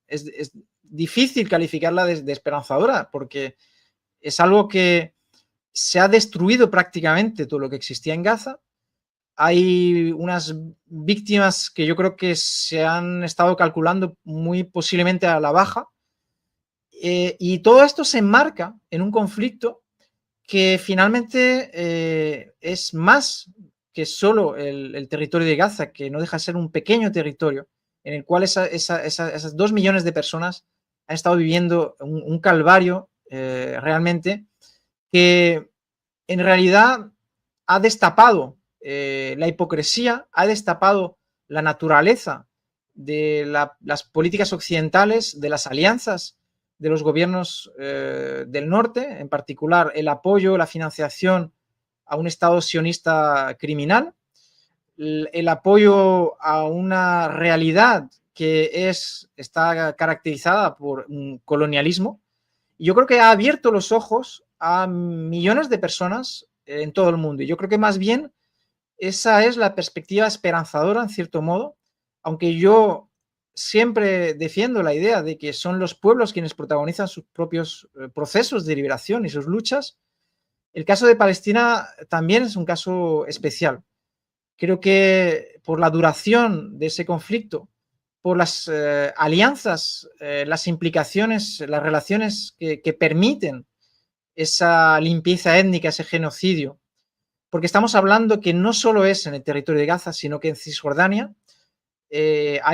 [SPEAKER 2] es difícil calificarla de esperanzadora, porque es algo que se ha destruido prácticamente todo lo que existía en Gaza. Hay unas víctimas que yo creo que se han estado calculando muy posiblemente a la baja, y todo esto se enmarca en un conflicto que finalmente es más que solo el territorio de Gaza, que no deja de ser un pequeño territorio en el cual esas 2 millones de personas han estado viviendo un calvario realmente, que en realidad ha destapado la hipocresía, ha destapado la naturaleza de las políticas occidentales, de las alianzas de los gobiernos del norte, en particular el apoyo, la financiación a un Estado sionista criminal, el apoyo a una realidad que está caracterizada por un colonialismo. Y yo creo que ha abierto los ojos a millones de personas en todo el mundo. Y yo creo que más bien esa es la perspectiva esperanzadora, en cierto modo, aunque yo siempre defiendo la idea de que son los pueblos quienes protagonizan sus propios procesos de liberación y sus luchas. El caso de Palestina también es un caso especial. Creo que por la duración de ese conflicto, por las alianzas, las implicaciones, las relaciones que permiten esa limpieza étnica, ese genocidio, porque estamos hablando que no solo es en el territorio de Gaza, sino que en Cisjordania ha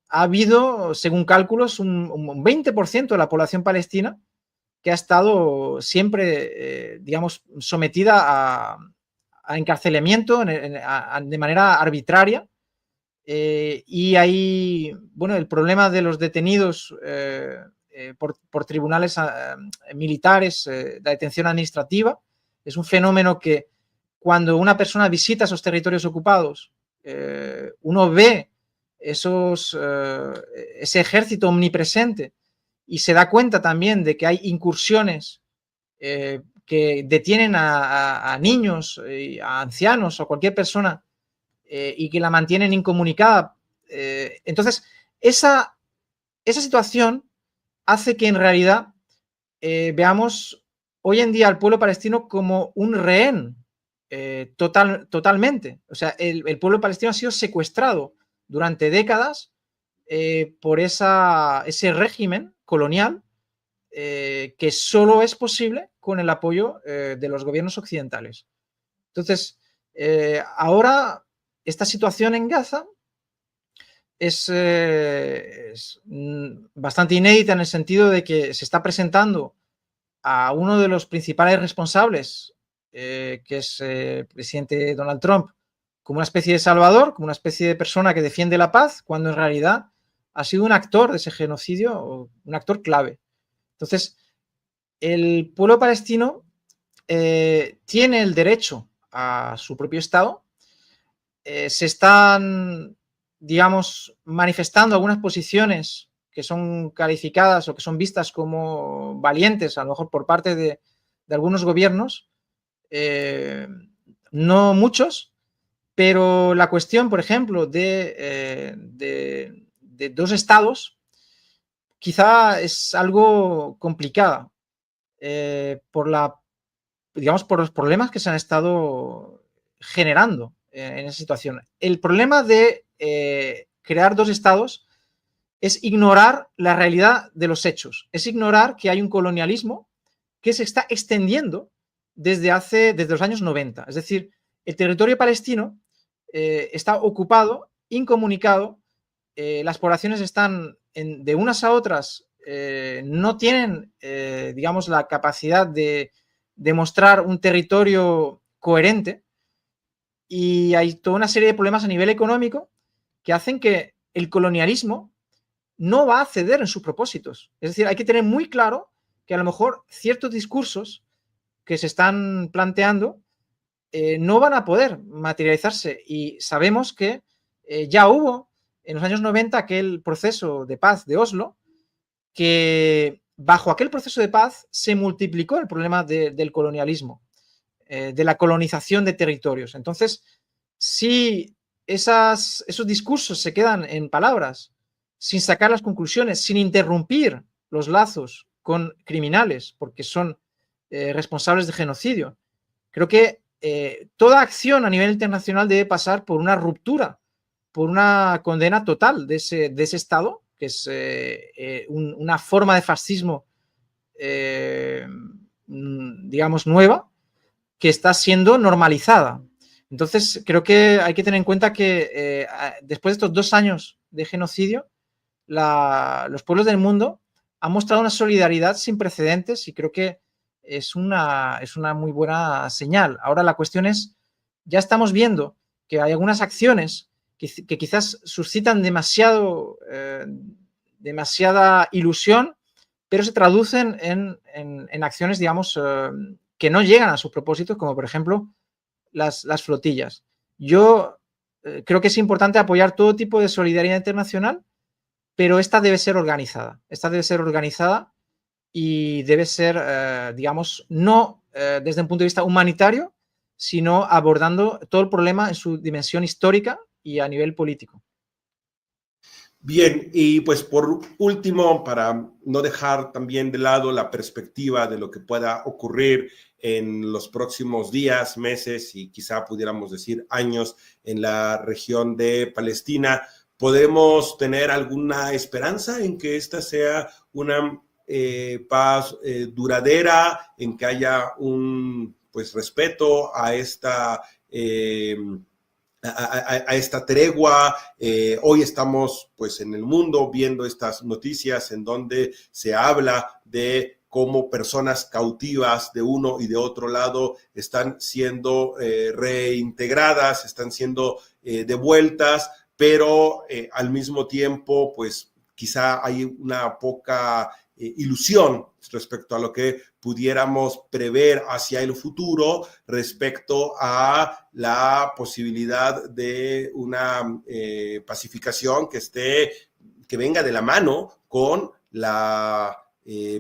[SPEAKER 2] habido, según cálculos, un 20% de la población palestina que ha estado siempre, digamos, sometida a encarcelamiento de manera arbitraria. Y hay, bueno, el problema de los detenidos por tribunales militares, la detención administrativa, es un fenómeno que cuando una persona visita esos territorios ocupados, uno ve ese ejército omnipresente y se da cuenta también de que hay incursiones que detienen a niños, a ancianos o a cualquier persona y que la mantienen incomunicada. Entonces, esa situación hace que en realidad veamos hoy en día al pueblo palestino como un rehén totalmente. O sea, el pueblo palestino ha sido secuestrado durante décadas por ese régimen colonial que solo es posible con el apoyo de los gobiernos occidentales. Entonces, ahora esta situación en Gaza es bastante inédita en el sentido de que se está presentando a uno de los principales responsables, que es el presidente Donald Trump, como una especie de salvador, como una especie de persona que defiende la paz, cuando en realidad ha sido un actor de ese genocidio, un actor clave. Entonces, el pueblo palestino tiene el derecho a su propio Estado. Se están, digamos, manifestando algunas posiciones que son calificadas o que son vistas como valientes, a lo mejor por parte de algunos gobiernos, no muchos, pero la cuestión, por ejemplo, de dos estados, quizá es algo complicada por los problemas que se han estado generando en esa situación. El problema de crear dos estados es ignorar la realidad de los hechos, es ignorar que hay un colonialismo que se está extendiendo desde los años 90. Es decir, el territorio palestino está ocupado, incomunicado, las poblaciones están de unas a otras, no tienen, digamos, la capacidad de demostrar un territorio coherente, y hay toda una serie de problemas a nivel económico que hacen que el colonialismo no va a ceder en sus propósitos. Es decir, hay que tener muy claro que a lo mejor ciertos discursos que se están planteando no van a poder materializarse, y sabemos que ya hubo en los años 90 aquel proceso de paz de Oslo, que bajo aquel proceso de paz se multiplicó el problema del colonialismo, de la colonización de territorios. Entonces, si esos discursos se quedan en palabras, sin sacar las conclusiones, sin interrumpir los lazos con criminales, porque son responsables de genocidio, creo que toda acción a nivel internacional debe pasar por una ruptura, por una condena total de ese Estado, que es una forma de fascismo, digamos, nueva, que está siendo normalizada. Entonces, creo que hay que tener en cuenta que después de estos 2 años de genocidio, los pueblos del mundo han mostrado una solidaridad sin precedentes, y creo que es una muy buena señal. Ahora la cuestión es, ya estamos viendo que hay algunas acciones que quizás suscitan demasiada ilusión, pero se traducen en acciones, digamos, que no llegan a sus propósitos, como por ejemplo las flotillas. Yo creo que es importante apoyar todo tipo de solidaridad internacional, pero esta debe ser organizada. Y debe ser, digamos, no desde un punto de vista humanitario, sino abordando todo el problema en su dimensión histórica y a nivel político.
[SPEAKER 1] Bien, y pues por último, para no dejar también de lado la perspectiva de lo que pueda ocurrir en los próximos días, meses y quizá pudiéramos decir años en la región de Palestina, ¿podemos tener alguna esperanza en que esta sea una paz duradera, en que haya un pues respeto a esta a esta tregua? Hoy estamos pues en el mundo viendo estas noticias en donde se habla de cómo personas cautivas de uno y de otro lado están siendo reintegradas, están siendo devueltas, pero al mismo tiempo pues quizá hay una poca ilusión respecto a lo que pudiéramos prever hacia el futuro respecto a la posibilidad de una pacificación que venga de la mano con la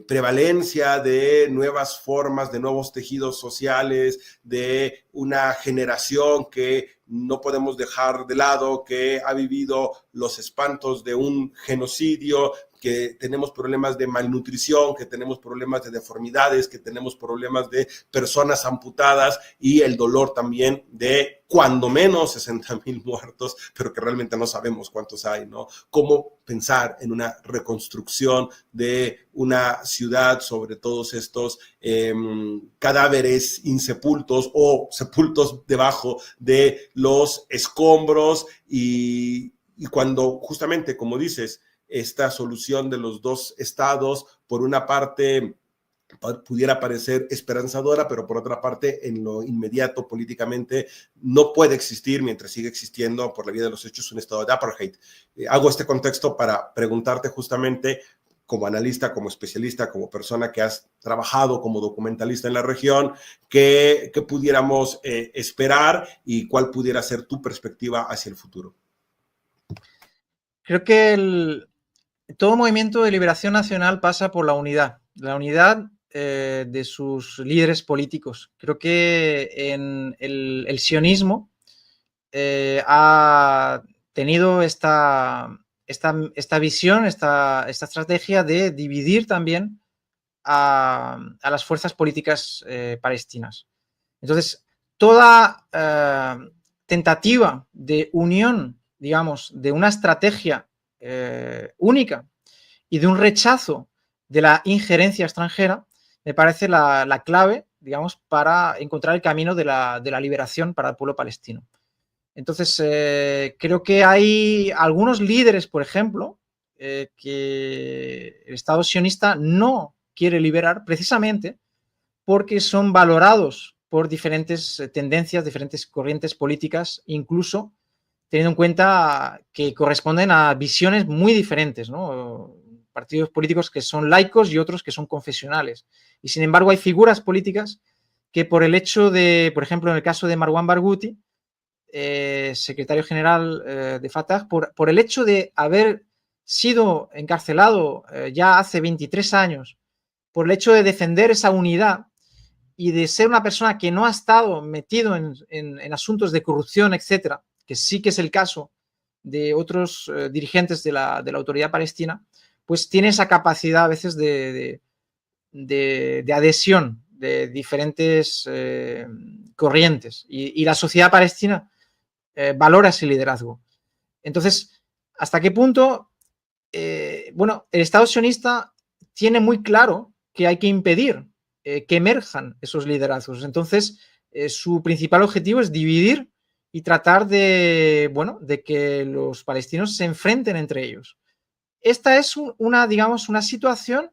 [SPEAKER 1] prevalencia de nuevas formas, de nuevos tejidos sociales, de una generación que no podemos dejar de lado, que ha vivido los espantos de un genocidio, que tenemos problemas de malnutrición, que tenemos problemas de deformidades, que tenemos problemas de personas amputadas y el dolor también de cuando menos 60,000 muertos, pero que realmente no sabemos cuántos hay, ¿no? ¿Cómo pensar en una reconstrucción de una ciudad sobre todos estos cadáveres insepultos o sepultos debajo de los escombros y cuando justamente, como dices, esta solución de los dos estados, por una parte, pudiera parecer esperanzadora, pero por otra parte, en lo inmediato políticamente, no puede existir mientras sigue existiendo por la vía de los hechos un estado de apartheid. Hago este contexto para preguntarte justamente, como analista, como especialista, como persona que has trabajado como documentalista en la región, qué pudiéramos esperar y cuál pudiera ser tu perspectiva hacia el futuro.
[SPEAKER 2] Creo que todo movimiento de liberación nacional pasa por la unidad de sus líderes políticos. Creo que en el sionismo ha tenido esta visión, esta estrategia de dividir también a las fuerzas políticas palestinas. Entonces, toda tentativa de unión, digamos, de una estrategia única y de un rechazo de la injerencia extranjera, me parece la clave, digamos, para encontrar el camino de la liberación para el pueblo palestino. Entonces, creo que hay algunos líderes, por ejemplo, que el Estado sionista no quiere liberar precisamente porque son valorados por diferentes tendencias, diferentes corrientes políticas, incluso teniendo en cuenta que corresponden a visiones muy diferentes, ¿no? Partidos políticos que son laicos y otros que son confesionales. Y sin embargo hay figuras políticas que por el hecho de, por ejemplo, en el caso de Marwan Barghouti, secretario general de Fatah, por el hecho de haber sido encarcelado ya hace 23 años, por el hecho de defender esa unidad y de ser una persona que no ha estado metido en asuntos de corrupción, etcétera, que sí que es el caso de otros dirigentes de la autoridad palestina, pues tiene esa capacidad a veces de adhesión de diferentes corrientes y la sociedad palestina valora ese liderazgo. Entonces, ¿hasta qué punto? Bueno, el Estado sionista tiene muy claro que hay que impedir que emerjan esos liderazgos. Entonces, su principal objetivo es dividir y tratar de, bueno, de que los palestinos se enfrenten entre ellos. Esta es digamos, una situación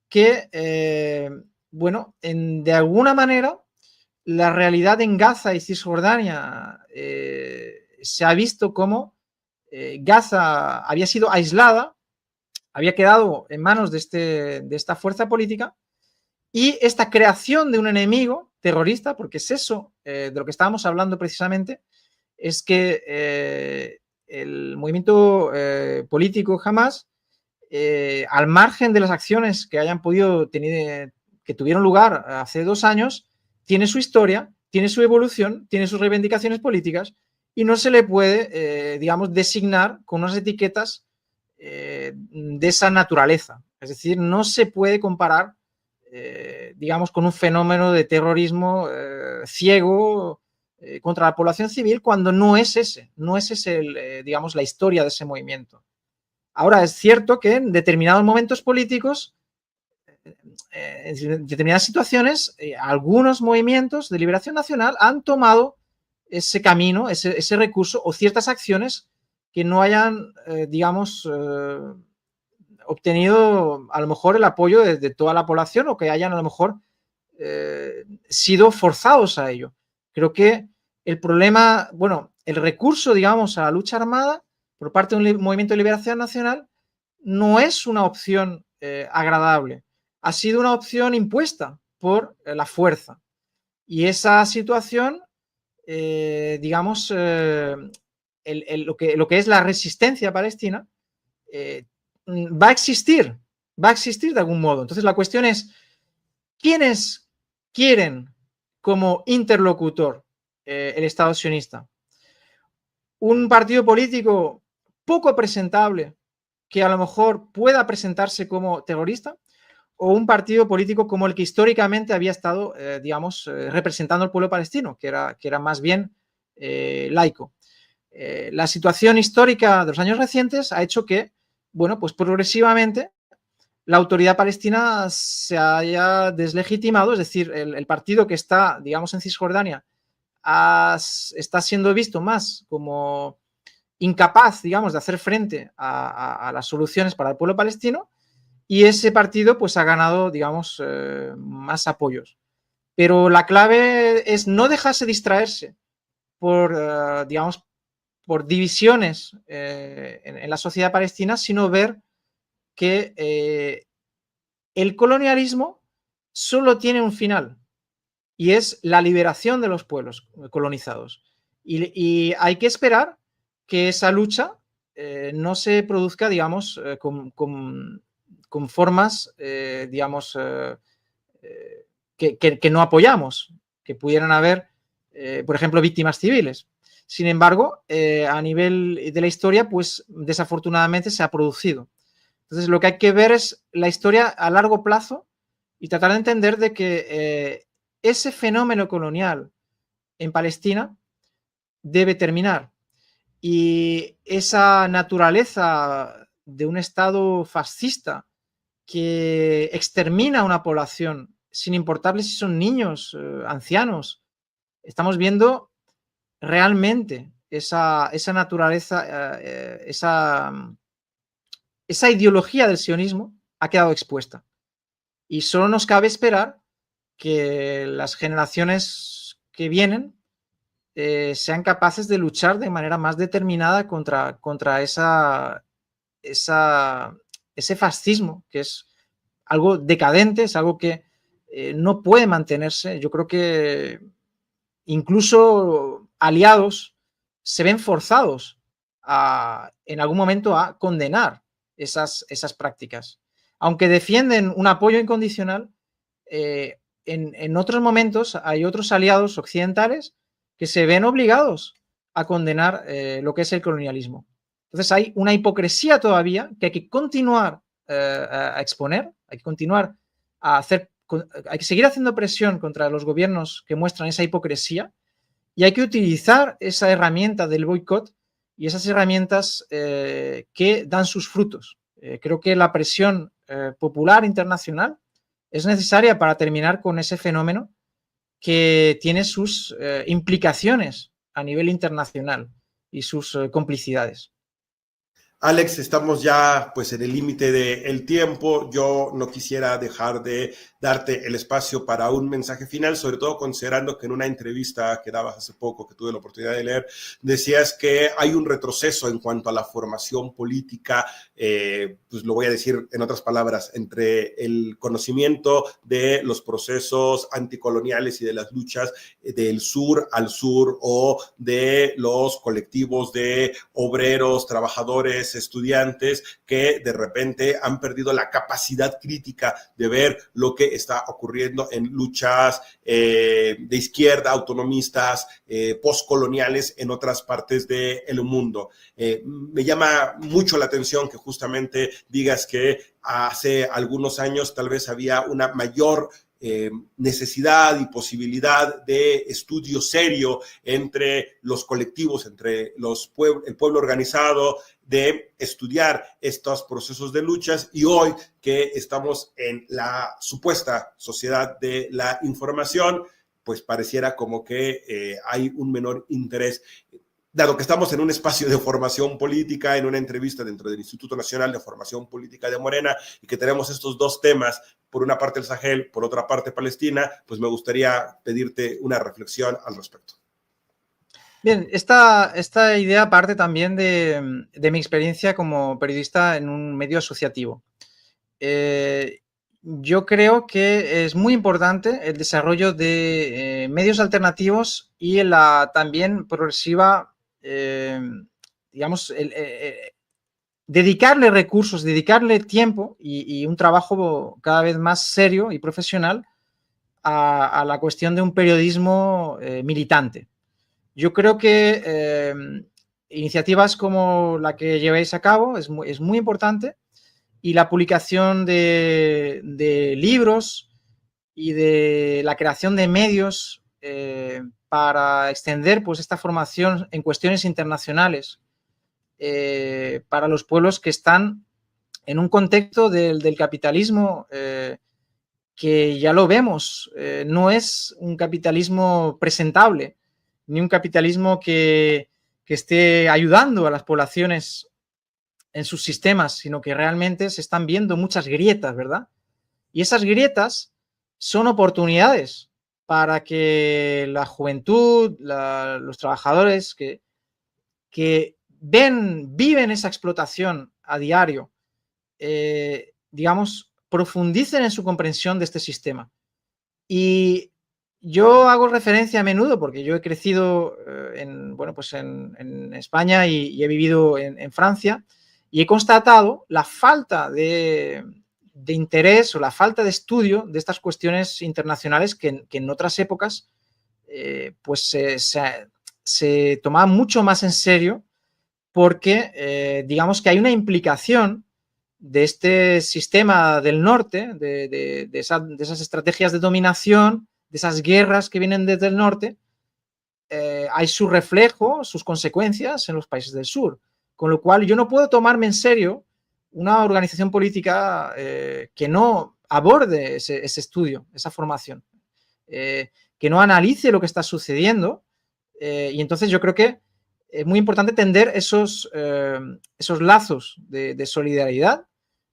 [SPEAKER 2] que, bueno, de alguna manera, la realidad en Gaza y Cisjordania se ha visto como Gaza había sido aislada, había quedado en manos de esta fuerza política y esta creación de un enemigo terrorista, porque es eso de lo que estábamos hablando precisamente, es que el movimiento político Hamas, al margen de las acciones que hayan podido tener, que tuvieron lugar hace 2 años, tiene su historia, tiene su evolución, tiene sus reivindicaciones políticas y no se le puede, digamos, designar con unas etiquetas de esa naturaleza. Es decir, no se puede comparar, digamos, con un fenómeno de terrorismo ciego contra la población civil cuando no es ese, digamos, la historia de ese movimiento. Ahora, es cierto que en determinados momentos políticos, en determinadas situaciones, algunos movimientos de liberación nacional han tomado ese camino, ese recurso o ciertas acciones que no hayan, digamos, obtenido a lo mejor el apoyo de toda la población o que hayan a lo mejor sido forzados a ello. Creo que el problema, bueno, el recurso, digamos, a la lucha armada por parte de un movimiento de liberación nacional no es una opción agradable. Ha sido una opción impuesta por la fuerza. Y esa situación, digamos, lo que es la resistencia palestina, va a existir de algún modo. Entonces la cuestión es, ¿quiénes quieren como interlocutor el Estado sionista? Un partido político poco presentable que a lo mejor pueda presentarse como terrorista, o un partido político como el que históricamente había estado, digamos, representando al pueblo palestino, que era más bien laico. La situación histórica de los años recientes ha hecho que, bueno, pues progresivamente la autoridad palestina se haya deslegitimado, es decir, el partido que está, digamos, en Cisjordania está siendo visto más como incapaz, digamos, de hacer frente a las soluciones para el pueblo palestino, y ese partido pues ha ganado, digamos, más apoyos. Pero la clave es no dejarse distraerse por, digamos, por divisiones en la sociedad palestina, sino ver que el colonialismo solo tiene un final, y es la liberación de los pueblos colonizados. Y hay que esperar que esa lucha no se produzca, digamos, con formas, digamos, que no apoyamos, que pudieran haber, por ejemplo, víctimas civiles. Sin embargo, a nivel de la historia, pues desafortunadamente se ha producido. Entonces, lo que hay que ver es la historia a largo plazo y tratar de entender de que ese fenómeno colonial en Palestina debe terminar. Y esa naturaleza de un Estado fascista que extermina a una población, sin importarle si son niños, ancianos, estamos viendo realmente esa naturaleza, esa ideología del sionismo ha quedado expuesta. Y solo nos cabe esperar que las generaciones que vienen sean capaces de luchar de manera más determinada contra ese fascismo, que es algo decadente, es algo que no puede mantenerse. Yo creo que incluso aliados se ven forzados en algún momento a condenar esas prácticas. Aunque defienden un apoyo incondicional, en otros momentos hay otros aliados occidentales que se ven obligados a condenar lo que es el colonialismo. Entonces hay una hipocresía todavía que hay que continuar a exponer, hay que continuar a hacer, hay que seguir haciendo presión contra los gobiernos que muestran esa hipocresía, y hay que utilizar esa herramienta del boicot y esas herramientas que dan sus frutos. Creo que la presión popular internacional es necesaria para terminar con ese fenómeno que tiene sus implicaciones a nivel internacional y sus complicidades.
[SPEAKER 1] Alex, estamos ya pues en el límite del tiempo. Yo no quisiera dejar de darte el espacio para un mensaje final, sobre todo considerando que en una entrevista que dabas hace poco, que tuve la oportunidad de leer, decías que hay un retroceso en cuanto a la formación política, pues lo voy a decir en otras palabras, entre el conocimiento de los procesos anticoloniales y de las luchas del sur al sur, o de los colectivos de obreros, trabajadores, estudiantes, que de repente han perdido la capacidad crítica de ver lo que está ocurriendo en luchas de izquierda, autonomistas, postcoloniales en otras partes del mundo. Me llama mucho la atención que justamente digas que hace algunos años tal vez había una mayor necesidad y posibilidad de estudio serio entre los colectivos, entre el pueblo organizado, de estudiar estos procesos de luchas, y hoy que estamos en la supuesta sociedad de la información, pues pareciera como que hay un menor interés. Dado que estamos en un espacio de formación política, en una entrevista dentro del Instituto Nacional de Formación Política de Morena, y que tenemos estos dos temas, por una parte el Sahel, por otra parte Palestina, pues me gustaría pedirte una reflexión al respecto.
[SPEAKER 2] Bien, esta idea parte también de mi experiencia como periodista en un medio asociativo. yo creo que es muy importante el desarrollo de medios alternativos y la también progresiva, digamos, dedicarle recursos, dedicarle tiempo y un trabajo cada vez más serio y profesional a la cuestión de un periodismo militante. Yo creo que iniciativas como la que lleváis a cabo es muy importante, y la publicación de libros y de la creación de medios para extender pues, esta formación en cuestiones internacionales para los pueblos que están en un contexto del capitalismo que ya lo vemos, no es un capitalismo presentable, ni un capitalismo que esté ayudando a las poblaciones en sus sistemas, sino que realmente se están viendo muchas grietas, ¿verdad? Y esas grietas son oportunidades para que la juventud, los trabajadores que viven esa explotación a diario, digamos, profundicen en su comprensión de este sistema. Y yo hago referencia a menudo, porque yo he crecido en España y he vivido en Francia, y he constatado la falta de interés o la falta de estudio de estas cuestiones internacionales que en otras épocas pues se tomaban mucho más en serio, porque digamos que hay una implicación de este sistema del norte, de esas estrategias de dominación, de esas guerras que vienen desde el norte, hay su reflejo, sus consecuencias en los países del sur. Con lo cual yo no puedo tomarme en serio una organización política que no aborde ese estudio, esa formación, que no analice lo que está sucediendo. Y entonces yo creo que es muy importante tender esos lazos de solidaridad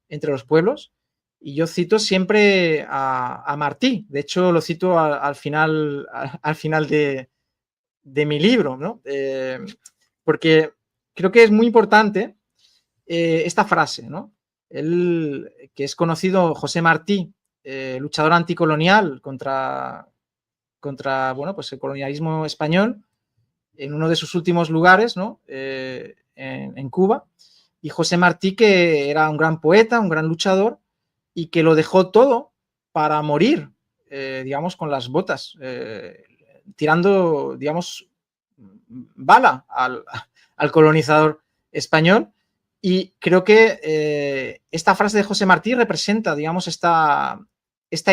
[SPEAKER 2] entre los pueblos. Y yo cito siempre a Martí. De hecho, lo cito al final de mi libro, ¿no? Porque creo que es muy importante esta frase, ¿no? Él, que es conocido, José Martí, luchador anticolonial contra pues el colonialismo español, en uno de sus últimos lugares, ¿no? En Cuba. Y José Martí, que era un gran poeta, un gran luchador, y que lo dejó todo para morir, digamos, con las botas, tirando, digamos, bala al colonizador español. Y creo que esta frase de José Martí representa, digamos, esta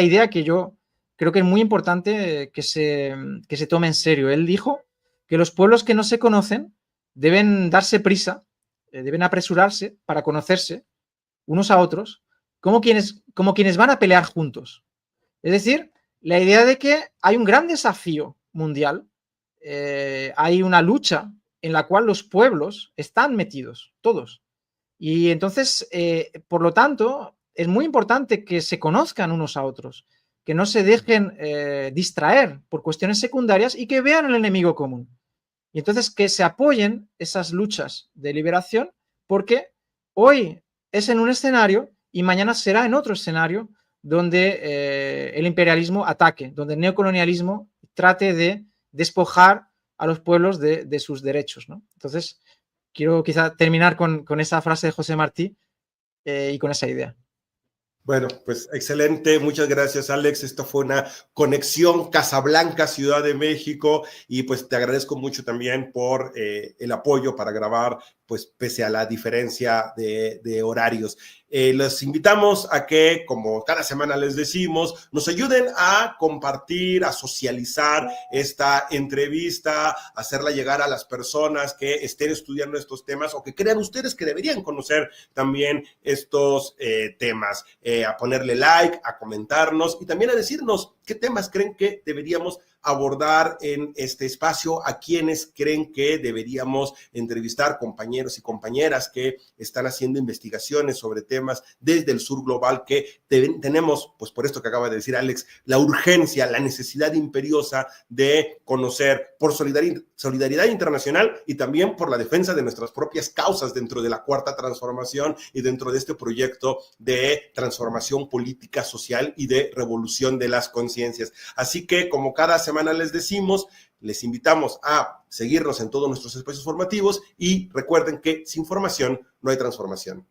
[SPEAKER 2] idea que yo creo que es muy importante que se tome en serio. Él dijo que los pueblos que no se conocen deben darse prisa, deben apresurarse para conocerse unos a otros, como quienes van a pelear juntos. Es decir, la idea de que hay un gran desafío mundial, hay una lucha en la cual los pueblos están metidos, todos. Y entonces, por lo tanto, es muy importante que se conozcan unos a otros, que no se dejen distraer por cuestiones secundarias y que vean el enemigo común. Y entonces que se apoyen esas luchas de liberación, porque hoy es en un escenario y mañana será en otro escenario donde el imperialismo ataque, donde el neocolonialismo trate de despojar a los pueblos de sus derechos, ¿no? Entonces, quiero quizá terminar con esa frase de José Martí y con esa idea.
[SPEAKER 1] Bueno, pues excelente. Muchas gracias, Alex. Esto fue una conexión Casablanca, Ciudad de México, y pues te agradezco mucho también por el apoyo para grabar, pues pese a la diferencia de horarios. Los invitamos a que, como cada semana les decimos, nos ayuden a compartir, a socializar esta entrevista, hacerla llegar a las personas que estén estudiando estos temas o que crean ustedes que deberían conocer también estos temas. A ponerle like, a comentarnos y también a decirnos qué temas creen que deberíamos abordar en este espacio, a quienes creen que deberíamos entrevistar, compañeros y compañeras que están haciendo investigaciones sobre temas desde el sur global, que tenemos, pues por esto que acaba de decir Alex, la urgencia, la necesidad imperiosa de conocer por solidaridad internacional y también por la defensa de nuestras propias causas dentro de la Cuarta Transformación y dentro de este proyecto de transformación política, social y de revolución de las conciencias. Así que, como cada semana les decimos, les invitamos a seguirnos en todos nuestros espacios formativos y recuerden que sin formación no hay transformación.